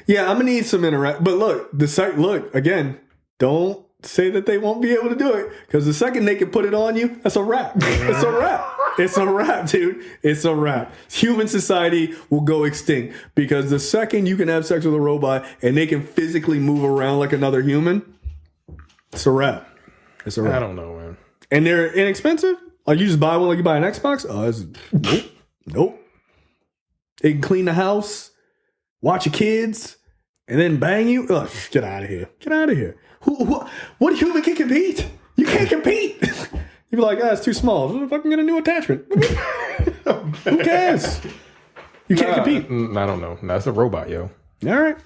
A: Yeah, I'm gonna need some interact. But look again. Don't say that they won't be able to do it, because the second they can put it on you, that's a wrap. It's a wrap. It's a wrap, dude. It's a wrap. Human society will go extinct, because the second you can have sex with a robot and they can physically move around like another human, it's a wrap. It's a wrap.
B: I don't know, man.
A: And they're inexpensive. Like, you just buy one like you buy an Xbox? Nope. They can clean the house, watch your kids, and then bang you. Ugh, get out of here. Get out of here. What human can compete? You can't compete. You'd be like, it's too small. I'm fucking get a new attachment. Who cares? You can't compete.
B: I don't know. That's a robot, yo.
A: All right.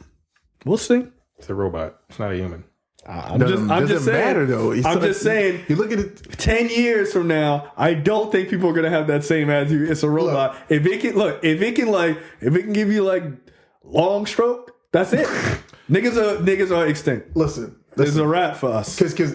A: We'll see.
B: It's a robot. It's not a human.
A: I'm just saying. Matter, though. I'm just saying.
C: You look at it.
A: 10 years from now, I don't think people are gonna have that same attitude. It's a robot. Look, if it can give you like long stroke, that's it. niggas are extinct.
C: Listen.
A: There's a wrap for us. Because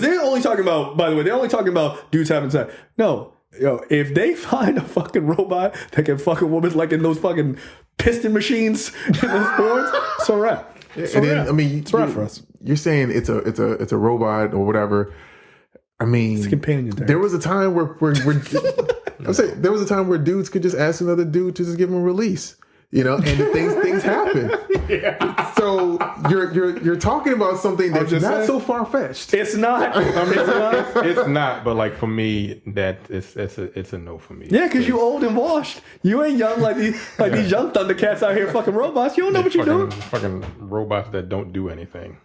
A: they're only talking about. By the way, they're only talking about dudes having sex. No, if they find a fucking robot that can fuck a woman like in those fucking piston machines in the sports. It's a wrap.
C: And then, I mean,
A: it's a wrap for us.
C: You're saying it's a robot or whatever. I mean,
A: it's a companion.
C: There was a time where I'm saying there was a time where dudes could just ask another dude to just give him a release. You know, and things happen. Yeah. So you're talking about something that's not so far fetched.
A: It's not.
B: It's not. But like for me, it's a no for me.
A: Yeah, because you old and washed. You ain't young like these young Thundercats out here fucking robots. You don't know what you're doing.
B: Fucking robots that don't do anything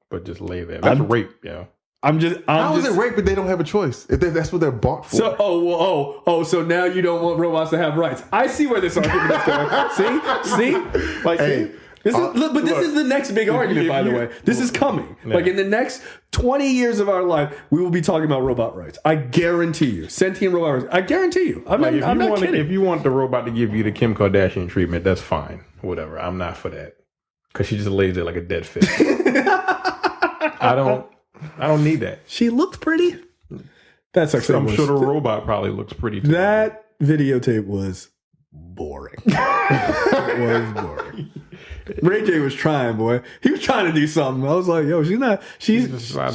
B: but just lay there. That's rape. Yeah.
C: How is it rape if they don't have a choice? If that's what they're bought for.
A: So, so now you don't want robots to have rights. I see where this argument is going. See? Like, hey, this is the next big argument, by the way. This is coming. Yeah. Like, in the next 20 years of our life, we will be talking about robot rights. I guarantee you. Sentient robot rights. I guarantee you. I'm not kidding.
B: If you want the robot to give you the Kim Kardashian treatment, that's fine. Whatever. I'm not for that. Because she just lays there like a dead fish. I don't need that.
A: She looked pretty. That's actually.
B: I'm sure the robot probably looks pretty too.
A: That videotape was boring. It was boring. Ray J was trying, boy. He was trying to do something. I was like, yo, she's just not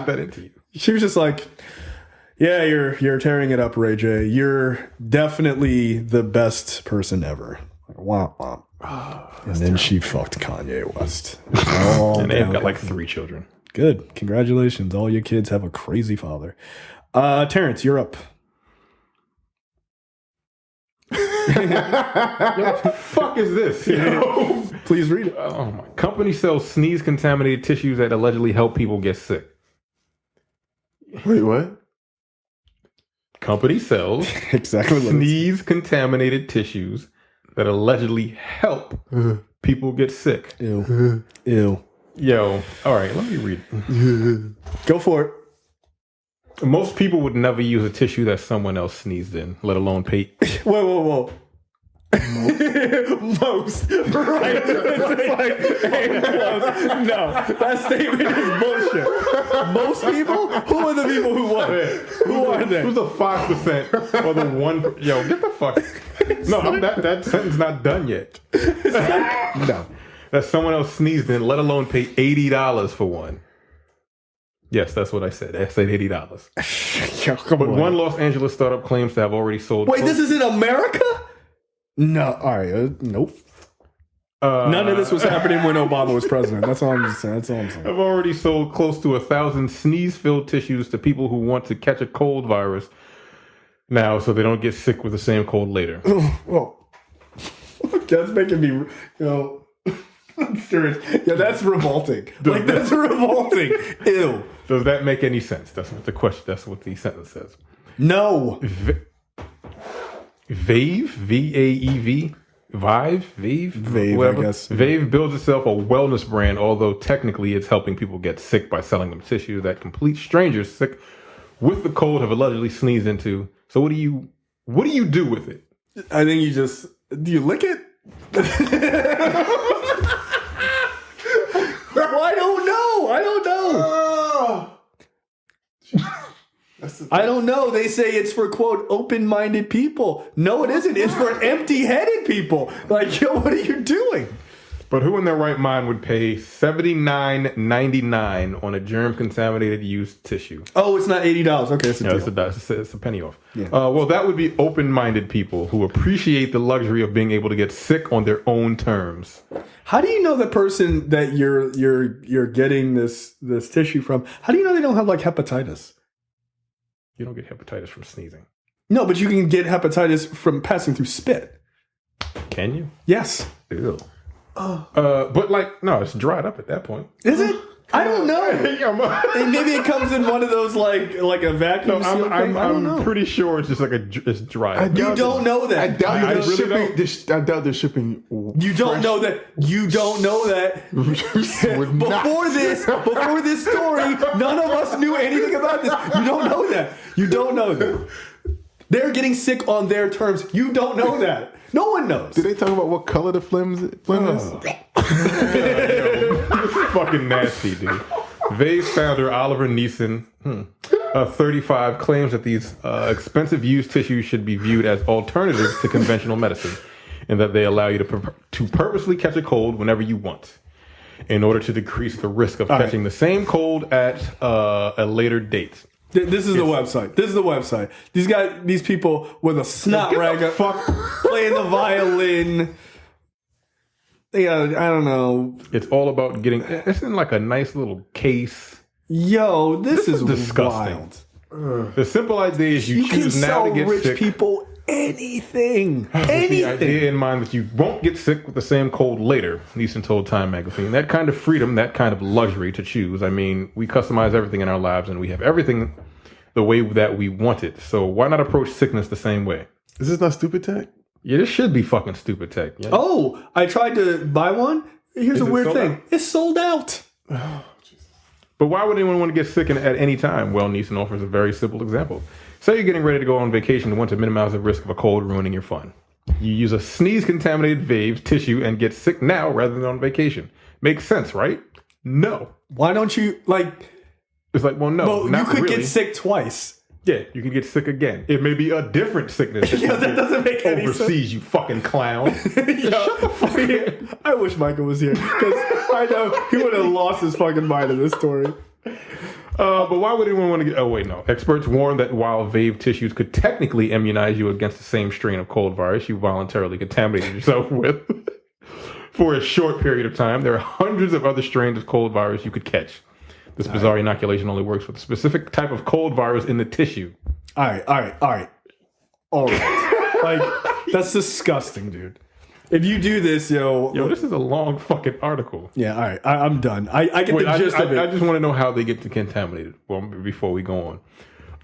A: that into you. She was just like, yeah, you're tearing it up, Ray J. You're definitely the best person ever. Womp womp. And then she fucked Kanye West.
B: And they've got like 3 children.
A: Good. Congratulations. All your kids have a crazy father. Terrence, you're up.
B: What the fuck is this?
A: Please read it.
B: Oh my. Company sells sneeze contaminated tissues that allegedly help people get sick.
C: Wait, what?
B: Company sells
A: exactly
B: sneeze contaminated tissues that allegedly help people get sick.
A: Ew. Ew.
B: Yo, all right, let me read it.
A: Go for it.
B: Most people would never use a tissue that someone else sneezed in, let alone pay.
A: Whoa. Most. Right. It's like, hey, close. No, that statement is bullshit. Most people? Who are the people who what? Who are they?
B: Who's the 5% or the 1%? Yo, get the fuck. No, that sentence not done yet.
A: No.
B: That someone else sneezed in, let alone pay $80 for one. Yes, that's what I said. I said $80.
A: Yo, come on.
B: One Los Angeles startup claims to have already sold.
A: Wait, this is in America? No. All right. Nope. None of this was happening when Obama was president. That's all I'm just saying. That's all I'm saying.
B: I've already sold close to 1,000 sneeze-filled tissues to people who want to catch a cold virus now so they don't get sick with the same cold later.
A: Well, that's making me, you know... I'm serious. Yeah, that's revolting. That's revolting. Ew.
B: Does that make any sense? That's what the question. That's what the sentence says.
A: No.
B: Vave, V-A-E-V, Vave,
A: I guess.
B: Vave builds itself a wellness brand, although technically it's helping people get sick by selling them tissue that complete strangers sick with the cold have allegedly sneezed into. So what do you do with it?
A: I think do you lick it? I don't know. I don't know. They say it's for, quote, open-minded people. No, it isn't. It's for empty-headed people. Like, yo, what are you doing?
B: But who in their right mind would pay $79.99 on a germ-contaminated used tissue?
A: Oh, it's not $80. Okay, it's a deal.
B: It's a penny off.
A: Yeah.
B: Well, that would be open-minded people who appreciate the luxury of being able to get sick on their own terms.
A: How do you know the person that you're getting this tissue from? How do you know they don't have like hepatitis?
B: You don't get hepatitis from sneezing.
A: No, but you can get hepatitis from passing through spit.
B: Can you?
A: Yes.
B: Ew. But like, no, it's dried up at that point.
A: Is it? I don't know. And maybe it comes in one of those like a vacuum seal thing. I don't know.
B: Pretty sure it's just like it's dry.
A: You don't know that.
C: I doubt they're shipping.
A: You don't know that. You don't know that. Before this story, none of us knew anything about this. You don't know that. You don't know that. They're getting sick on their terms. You don't know that. No one knows.
C: Did they talk about what color the phlegm is?
B: This is fucking nasty, dude. Vave's founder, Oliver Neeson, 35, claims that these expensive used tissues should be viewed as alternatives to conventional medicine. in that they allow you to purposely catch a cold whenever you want, in order to decrease the risk of catching the same cold at a later date.
A: This is the website. This is the website. These people with a snot rag playing the violin. Yeah, I don't know.
B: It's all about getting. It's in like a nice little case.
A: Yo, this is
B: disgusting.
A: Wild.
B: The simple idea is you choose now to get
A: rich
B: sick.
A: People anything.
B: With the idea in mind that you won't get sick with the same cold later, Neeson told Time magazine. That kind of freedom, that kind of luxury to choose. I mean, we customize everything in our lives and we have everything the way that we want it. So why not approach sickness the same way?
C: Is this not stupid tech?
B: Yeah, this should be fucking stupid tech. Yeah.
A: Oh, I tried to buy one. Here's a weird thing.
B: Out?
A: It's sold out.
C: Oh,
B: but why would anyone want to get sick at any time? Well, Neeson offers a very simple example. Say you're getting ready to go on vacation and want to minimize the risk of a cold ruining your fun. You use a sneeze-contaminated Vave tissue and get sick now rather than on vacation. Makes sense, right? No.
A: Why don't you,
B: It's like, well, no.
A: Well, you could get sick twice.
B: Yeah, you can get sick again. It may be a different sickness.
A: Yeah, that doesn't make any sense.
B: Overseas, you fucking clown. Shut the fuck up.
A: I wish Michael was here, because I know he would have lost his fucking mind in this story.
B: But why would anyone want to get... Oh, wait, no. Experts warn that while Vave tissues could technically immunize you against the same strain of cold virus you voluntarily contaminated yourself with for a short period of time, there are hundreds of other strains of cold virus you could catch. This bizarre inoculation only works with a specific type of cold virus in the tissue.
A: All right. That's disgusting, dude. If you do this,
B: this is a long fucking article.
A: Yeah, all right. I'm done. I get the gist of it.
B: I just want to know how they get contaminated before we go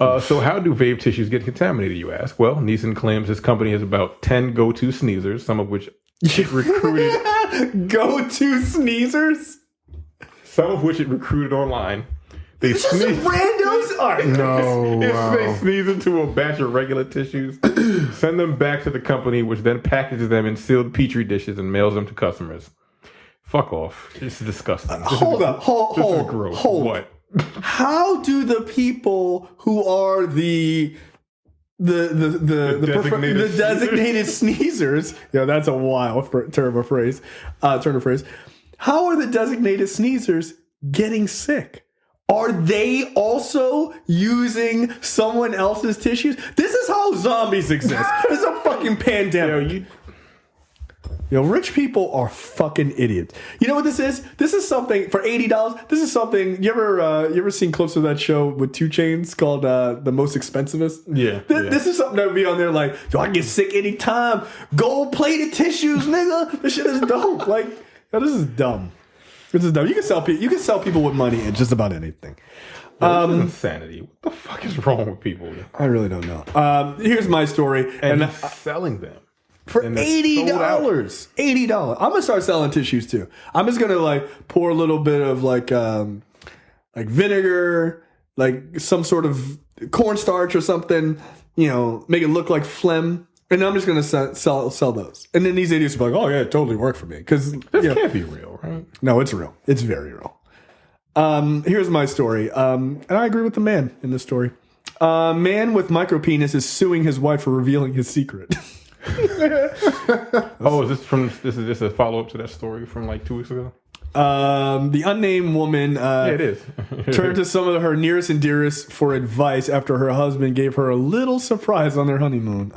B: on. So how do Vave tissues get contaminated, you ask? Well, Neeson claims his company has about 10 go-to sneezers, some of which it recruited.
A: Go-to sneezers?
B: Some of which it recruited online. They sneeze.
A: Randos? All right.
C: No.
B: They sneeze into a batch of regular tissues, send them back to the company, which then packages them in sealed petri dishes and mails them to customers. Fuck off. This is disgusting.
A: Hold up.
B: This is gross. What?
A: How do the people who are the designated sneezers? Yeah, that's a wild turn of phrase. How are the designated sneezers getting sick? Are they also using someone else's tissues? This is how zombies exist. This is a fucking pandemic. Rich people are fucking idiots. You know what this is? This is something for $80. This is something. You ever seen clips of that show with 2 Chainz called The Most Expensivest?
B: Yeah.
A: This is something that would be on there like, yo, I get sick anytime. Gold plated tissues, nigga. This shit is dope. This is dumb. This is dumb. You can sell people with money and just about anything.
B: This is insanity. What the fuck is wrong with people?
A: I really don't know. Here's my story.
B: And he's selling them.
A: For $80. $80. I'm gonna start selling tissues too. I'm just gonna pour a little bit of vinegar, some sort of cornstarch or something, make it look like phlegm. And I'm just going to sell those. And then these idiots will be like, oh, yeah, it totally worked for me. Because
B: this can't be real, right?
A: No, it's real. It's very real. Here's my story. And I agree with the man in this story. A man with micropenis is suing his wife for revealing his secret.
B: This is just a follow-up to that story from 2 weeks ago?
A: The unnamed woman
B: it is.
A: turned to some of her nearest and dearest for advice after her husband gave her a little surprise on their honeymoon.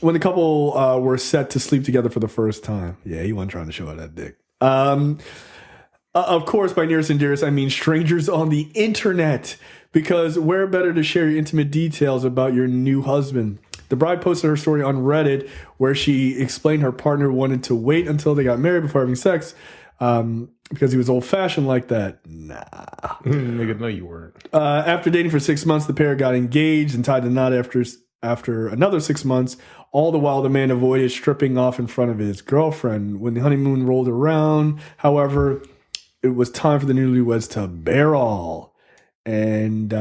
A: When the couple were set to sleep together for the first time. Yeah, he wasn't trying to show her that dick. Of course, by nearest and dearest, I mean strangers on the internet. Because where better to share your intimate details about your new husband? The bride posted her story on Reddit where she explained her partner wanted to wait until they got married before having sex because he was old-fashioned like that. Nah.
B: Nigga, no, you weren't.
A: After dating for 6 months, the pair got engaged and tied the knot after another 6 months. All the while, the man avoided stripping off in front of his girlfriend. When the honeymoon rolled around, however, it was time for the newlyweds to bear all. And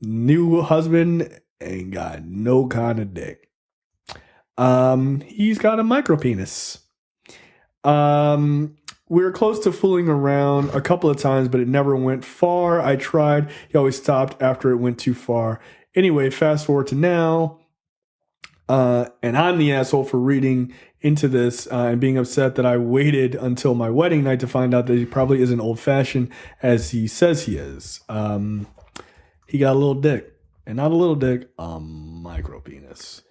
A: new husband ain't got no kind of dick. He's got a micropenis. We were close to fooling around a couple of times, but it never went far. I tried. He always stopped after it went too far. Anyway, fast forward to now. And I'm the asshole for reading into this and being upset that I waited until my wedding night to find out that he probably isn't old-fashioned as he says he is. He got a little dick. And not a little dick, a micro penis.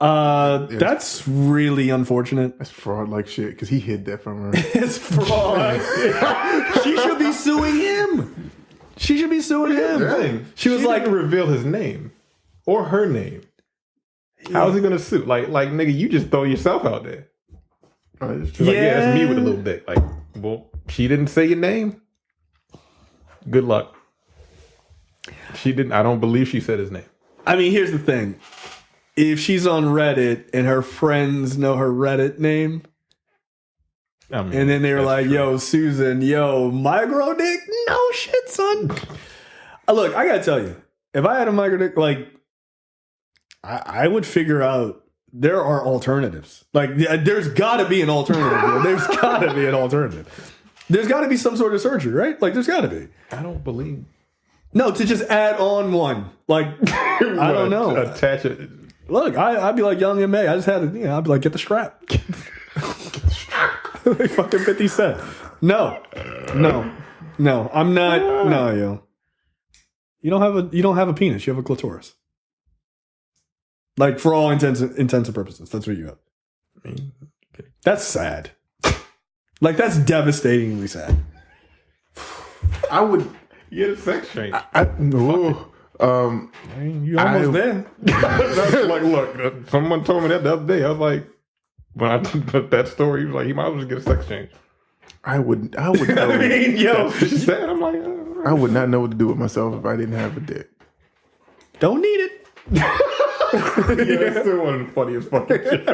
A: That's really unfortunate.
C: That's fraud like shit, because he hid that from her.
A: It's fraud. She should be suing him. She should be suing him.
B: Yeah.
A: She was like,
B: didn't reveal his name or her name. Yeah. How is he gonna sue? Like nigga, you just throw yourself out there. Like, yeah, it's me with a little dick. Like, well, she didn't say your name. Good luck. She didn't. I don't believe she said his name.
A: I mean, here's the thing. If she's on Reddit and her friends know her Reddit name, I mean, and then they're like, true. Yo, Susan, yo, micro dick? No shit, son. Look, I gotta tell you, if I had a micro dick, like, I would figure out there are alternatives. Like, there's gotta be an alternative. There's gotta be an alternative. There's gotta be some sort of surgery, right? Like, there's gotta be.
B: I don't believe.
A: No, to just add on one. Like, I don't know.
B: Attach it.
A: Look, I'd be like Young M.A. I just had to, I'd be like, get the strap. Like fucking 50 Cent. No, I'm not. No, yo. You don't have a penis. You have a clitoris. Like, for all intents and purposes, that's what you have.
B: Okay.
A: That's sad. Like, that's devastatingly sad.
C: I would.
B: You get a sex change.
A: You almost there.
B: That's like, look, someone told me that the other day. I was like, when I told that story, he was like, he might as well just get a sex change.
C: I would.
A: I mean, yo,
B: she said, I'm like,
C: I would not know what to do with myself if I didn't have a dick.
A: Don't need it.
B: Yeah, it's still one of the funniest fucking shit.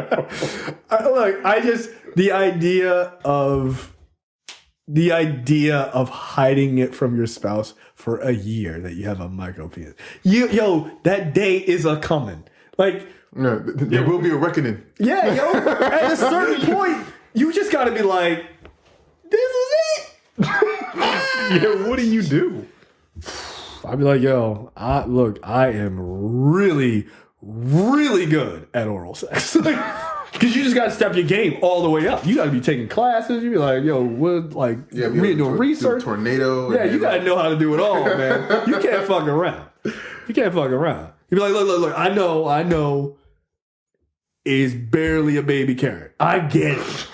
A: The idea of hiding it from your spouse for a year that you have a micro penis. That day is a coming. Like,
C: no, there will be a reckoning.
A: Yeah, yo. At a certain point, you just got to be like, this is it.
B: Yeah, what do you do?
A: I'd be like, yo, I am really, really good at oral sex. Because you just got to step your game all the way up. You got to be taking classes. You be like, yo, what, like, doing research.
C: Tornado.
A: Yeah, you got to know how to do it all, man. You can't fuck around. You can't fuck around. You be like, look, I know is barely a baby carrot. I get it.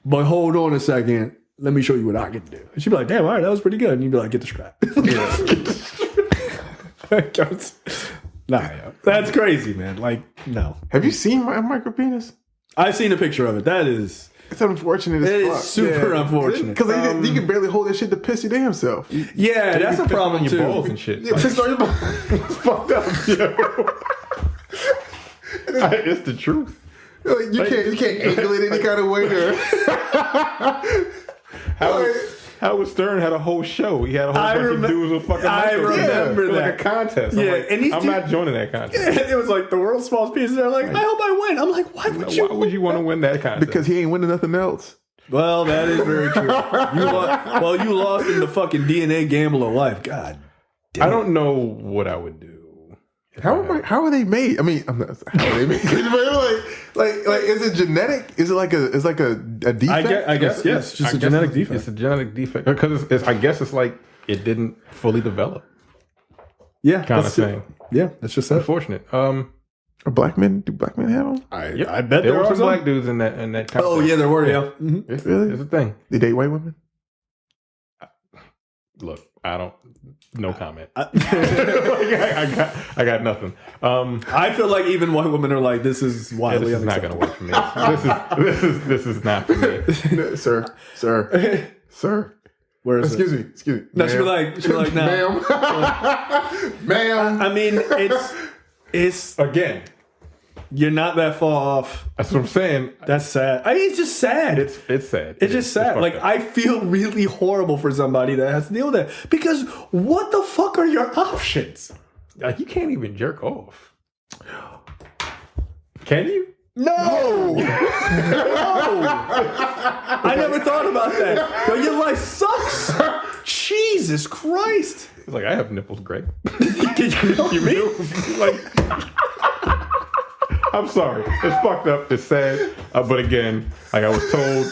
A: But hold on a second. Let me show you what I can do. And she'd be like, damn, all right, that was pretty good. And you'd be like, get the strap. Nah, yo. That's crazy, man. Like, no.
C: Have you seen my micro penis?
A: I've seen a picture of it. It's unfortunate as fuck. It is super unfortunate.
C: Because you can barely hold that shit to piss your damn self.
A: Yeah, that's a problem too.
B: Your balls and shit.
C: Yeah, piss on your balls. It's fucked up, yo.
B: It's the truth.
C: Like, you can't angle it any kind of way there.
B: Howard Stern had a whole show. He had a whole bunch of dudes with fucking
A: I remember that.
B: Like a contest.
A: Yeah,
B: I'm not joining that contest.
A: Yeah, it was like the world's smallest pieces. They're like, I hope I win. I'm like, why would you
B: want to win that contest?
C: Because he ain't winning nothing else.
A: Well, that is very true. You lost in the fucking DNA gamble of life. God damn.
B: I don't know what I would do.
C: How are they made? I mean, how are they made? like, is it genetic? Is it like a defect?
A: I guess yes. Just a genetic defect.
B: It's a genetic defect because I guess it's like it didn't fully develop.
A: Yeah,
B: kind of thing.
A: Yeah, that's just
B: unfortunate.
C: Are black men? Do black men have them?
A: I bet
B: there were some black dudes in that contest.
A: Oh yeah, there were. Yeah,
C: mm-hmm. Really,
B: it's a thing.
C: They date white women.
B: Look, I don't. No comment. I got nothing.
A: I feel like even white women are like, this is wildly
B: this is not going to work for me. This is not for me,
C: sir.
A: Where is
C: Excuse me.
A: No, she'd be like, no,
C: ma'am.
A: I mean, it's
B: again.
A: You're not that far off.
B: That's what I'm saying.
A: That's sad. I mean, it's just sad.
B: It's sad.
A: It's just sad. Like, I feel really horrible for somebody that has to deal with that. Because what the fuck are your options?
B: Like, you can't even jerk off. Can you?
A: No. No. I never thought about that. Yo, your life sucks. Jesus Christ.
B: It's like, I have nipples, Greg.
A: You mean?
B: Like... I'm sorry. It's fucked up. It's sad. But again, like I was told.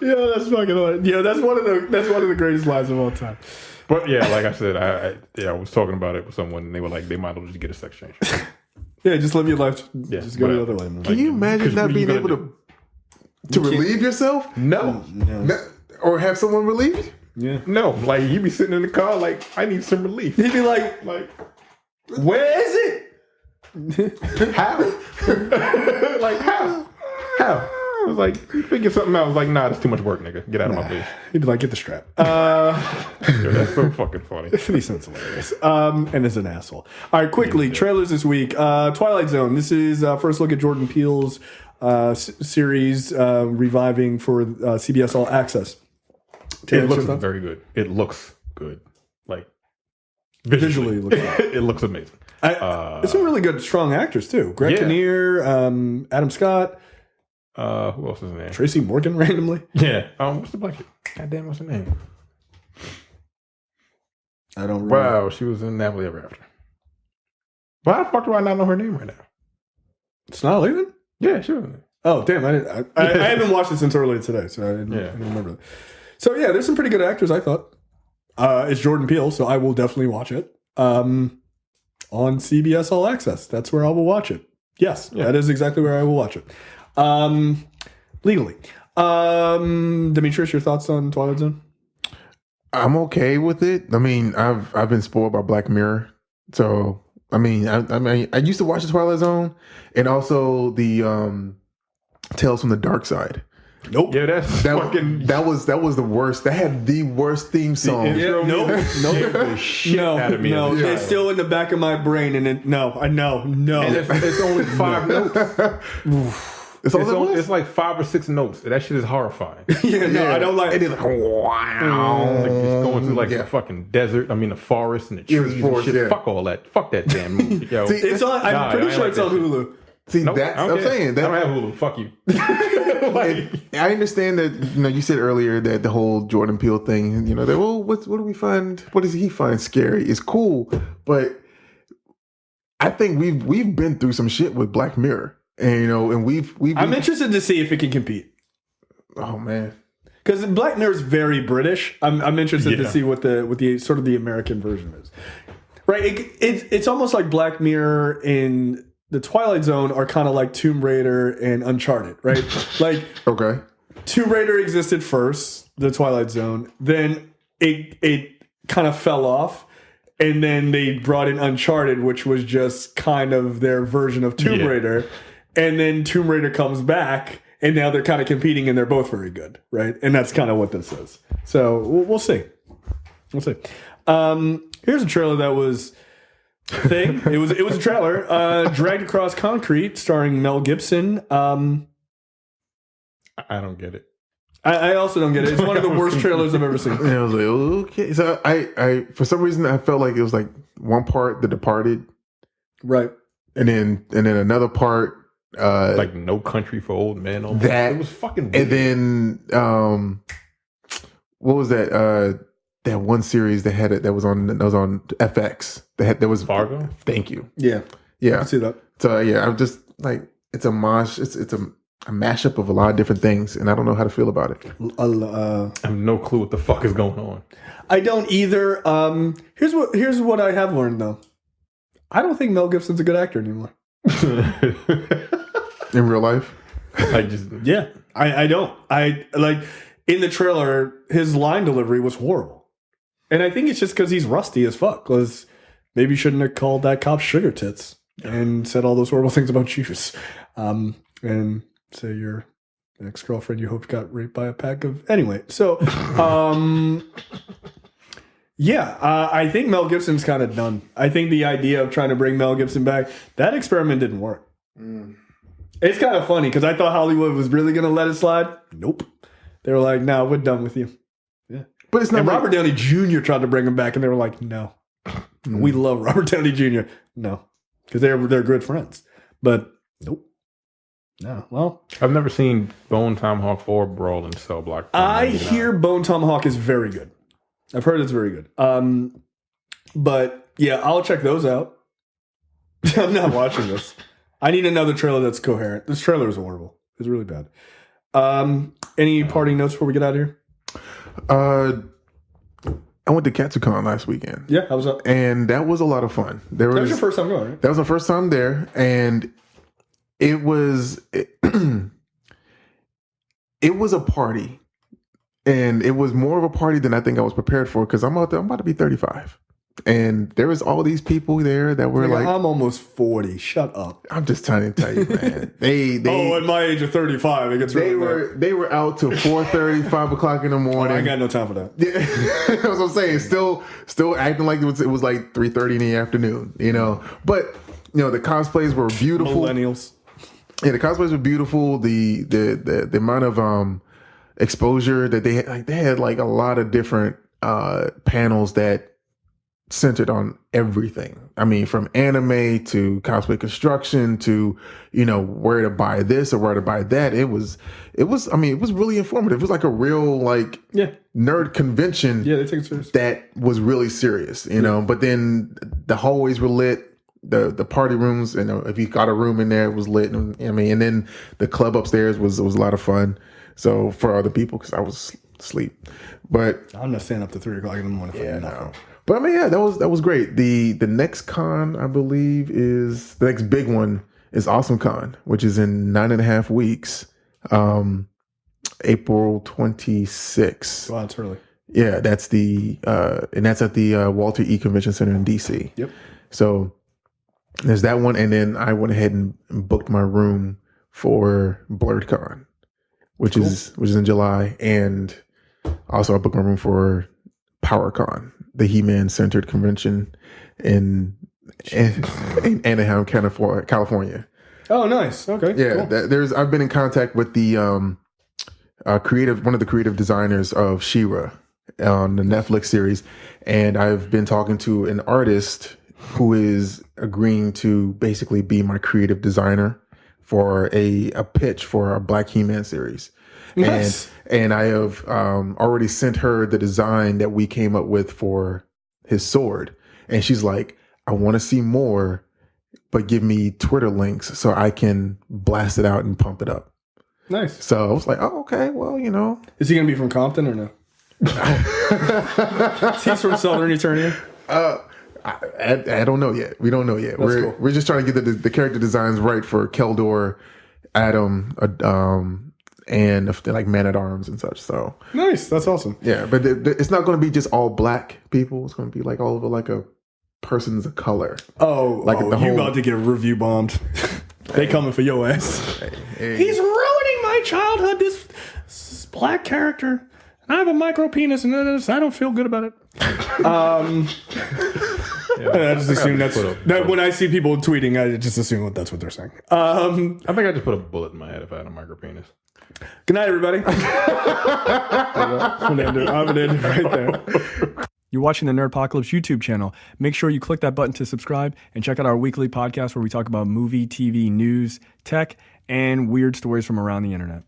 A: Yeah, that's fucking hilarious. Yeah, that's one of the greatest lines of all time.
B: But yeah, like I said, I was talking about it with someone, and they were like, they might as well just get a sex change.
A: Yeah, just live your life.
B: Yeah,
A: just go the other way. Man.
C: Can you imagine not being able to relieve yourself?
B: No.
C: Or have someone relieve you?
A: Yeah.
B: No. Like, he'd be sitting in the car, like, I need some relief.
A: He'd be like,
B: where is it? How? Like, how? I was like, you figure something out. I was like, nah, that's too much work, nigga. Get out of my face.
A: he'd be like, get the strap.
B: Yo, that's so fucking funny.
A: 50 Cent's hilarious. And is an asshole. All right, quickly, trailers this week. Twilight Zone. This is first look at Jordan Peele's series reviving for CBS All Access.
B: It looks very good. It looks good. Like, visually it looks good. It looks amazing.
A: It's some really good, strong actors, too. Greg Kinnear, Adam Scott.
B: Who else is in there?
A: Tracy Morgan, randomly.
B: Yeah. What's the black chick? Goddamn, what's her name?
A: I don't remember.
B: Wow, she was in Happily Ever After. Why the fuck do I not know her name right now?
A: It's not leaving?
B: Yeah, she was in there.
A: Oh, damn. I haven't watched it since earlier today, so I didn't remember that. So, yeah, there's some pretty good actors, I thought. It's Jordan Peele, so I will definitely watch it. On CBS All Access. That's where I will watch it. Yes, that is exactly where I will watch it. Legally. Demetrius, your thoughts on Twilight Zone?
C: I'm okay with it. I mean, I've been spoiled by Black Mirror. So, I mean, I used to watch the Twilight Zone and also the Tales from the Dark Side.
A: Nope.
B: Yeah, that
C: was the worst. That had the worst theme song.
B: The shit out of me.
A: No, it's still in the back of my brain, and no.
B: And it's only 5 notes. It's like 5 or 6 notes. That shit is horrifying.
A: I don't like it.
C: It's like, wow.
B: Like it's going through like the fucking desert. I mean, the forest and the trees and shit. Fuck all that. Fuck that damn movie. Yo.
A: See, it's on. I'm pretty sure it's on Hulu.
C: See, that's what I'm saying.
B: I don't have Hulu. Fuck you.
C: I understand that, you said earlier that the whole Jordan Peele thing, that, what do we find? What does he find scary? It's cool, but I think we've been through some shit with Black Mirror, and and we've.
A: I'm interested to see if it can compete.
C: Oh man,
A: because Black Mirror is very British. I'm interested to see what the sort of the American version is. Right, it's almost like Black Mirror in the Twilight Zone are kind of like Tomb Raider and Uncharted, right? Like,
C: okay,
A: Tomb Raider existed first, the Twilight Zone. Then it kind of fell off, and then they brought in Uncharted, which was just kind of their version of Tomb Raider. And then Tomb Raider comes back, and now they're kind of competing, and they're both very good, right? And that's kind of what this is. So we'll see. We'll see. Here's a trailer that was thing. It was a trailer. Dragged Across Concrete, starring Mel Gibson.
B: I don't get it.
A: I also don't get it. It's one of the worst trailers I've ever seen.
C: And I was like, okay. So I for some reason I felt like it was like one part The Departed,
A: right,
C: and then another part
B: like No Country for Old Men.
C: That
B: it was fucking weird.
C: And then what was that? That one series that was on FX. That was
B: Fargo.
C: Thank you.
A: Yeah. I can see that.
C: So yeah, I'm just like, it's a mosh. It's a mashup of a lot of different things, and I don't know how to feel about it.
B: I have no clue what the fuck is going on.
A: I don't either. Here's what I have learned though. I don't think Mel Gibson's a good actor anymore.
C: In real life,
A: I don't. I like in the trailer, his line delivery was horrible. And I think it's just because he's rusty as fuck. Because maybe you shouldn't have called that cop sugar tits and said all those horrible things about Jews. And say your ex-girlfriend you hoped got raped by a pack of... Anyway, so... I think Mel Gibson's kind of done. I think the idea of trying to bring Mel Gibson back, that experiment didn't work. It's kind of funny because I thought Hollywood was really going to let it slide. Nope. They were like, no, we're done with you. Yeah.
C: But it's not.
A: And Robert Downey Jr. tried to bring him back, and they were like, no. We love Robert Downey Jr. No. Because they're good friends. But nope. No. Well.
B: I've never seen Bone Tomahawk or Brawl in Cell Block.
A: I hear Bone Tomahawk is very good. I've heard it's very good. But yeah, I'll check those out. I'm not watching this. I need another trailer that's coherent. This trailer is horrible. It's really bad. Any parting notes before we get out of here?
C: I went to KatsuCon last weekend.
A: Yeah, how was that?
C: And that was a lot of fun. That
A: was your first time going, right?
C: That was my first time there, and it was it was a party. And it was more of a party than I think I was prepared for, because I'm about to be 35. And there was all these people there that were like,
A: I'm almost 40. Shut up.
C: I'm just trying to tell you, man. They
A: at my age of 35, it gets really
C: they were out till 4:30, 5 o'clock in the morning.
A: I got no time for that.
C: Yeah. That's what I'm saying. Still acting like it was like 3:30 in the afternoon, you know. But you know, the cosplays were beautiful.
A: Millennials.
C: Yeah, the cosplays were beautiful. The amount of exposure that they had like a lot of different panels that centered on everything. I mean, from anime to cosplay construction to, you know, where to buy this or where to buy that. It was really informative. It was like a real nerd convention.
A: Yeah, they take it serious.
C: That was really serious, you know. But then the hallways were lit. The party rooms, and if you got a room in there, it was lit. And then the club upstairs was a lot of fun. So for other people, because I was asleep, but
A: I'm not staying up to 3 o'clock in the morning.
C: No. But I mean, yeah, that was great. The next con, I believe, is the next big one is Awesome Con, which is in 9.5 weeks, April 26th.
A: Wow, it's early.
C: Yeah, that's and that's at the Walter E. Convention Center in DC.
A: Yep.
C: So there's that one, and then I went ahead and booked my room for BlurredCon, which is in July, and also I booked my room for PowerCon, the He-Man centered convention in Anaheim, California.
A: Oh, nice. Okay.
C: Yeah,
A: cool.
C: I've been in contact with the one of the creative designers of She-Ra on the Netflix series, and I've been talking to an artist who is agreeing to basically be my creative designer for a pitch for a Black He-Man series.
A: Nice.
C: And I have already sent her the design that we came up with for his sword. And she's like, I want to see more, but give me Twitter links so I can blast it out and pump it up.
A: Nice.
C: So I was like, oh, okay, well, you know.
A: Is he going to be from Compton or no? He's from Southern Eternia?
C: I don't know yet. We don't know yet.
A: Cool.
C: We're just trying to get the character designs right for Keldor, Adam, and like Man-at-Arms and such. So
A: nice. That's awesome.
C: Yeah, but it's not going to be just all black people. It's going to be like all over like a person's of color.
A: You about to get review bombed. They coming for your ass.
C: Hey.
A: He's ruining my childhood. This black character. I have a micro penis and I don't feel good about it. I just assume when I see people tweeting, I just assume that's what they're saying.
B: I think I just put a bullet in my head if I had a micro penis.
A: Good night, everybody. I'm gonna end it right there. You're watching the Nerdpocalypse YouTube channel. Make sure you click that button to subscribe and check out our weekly podcast where we talk about movie, TV, news, tech, and weird stories from around the internet.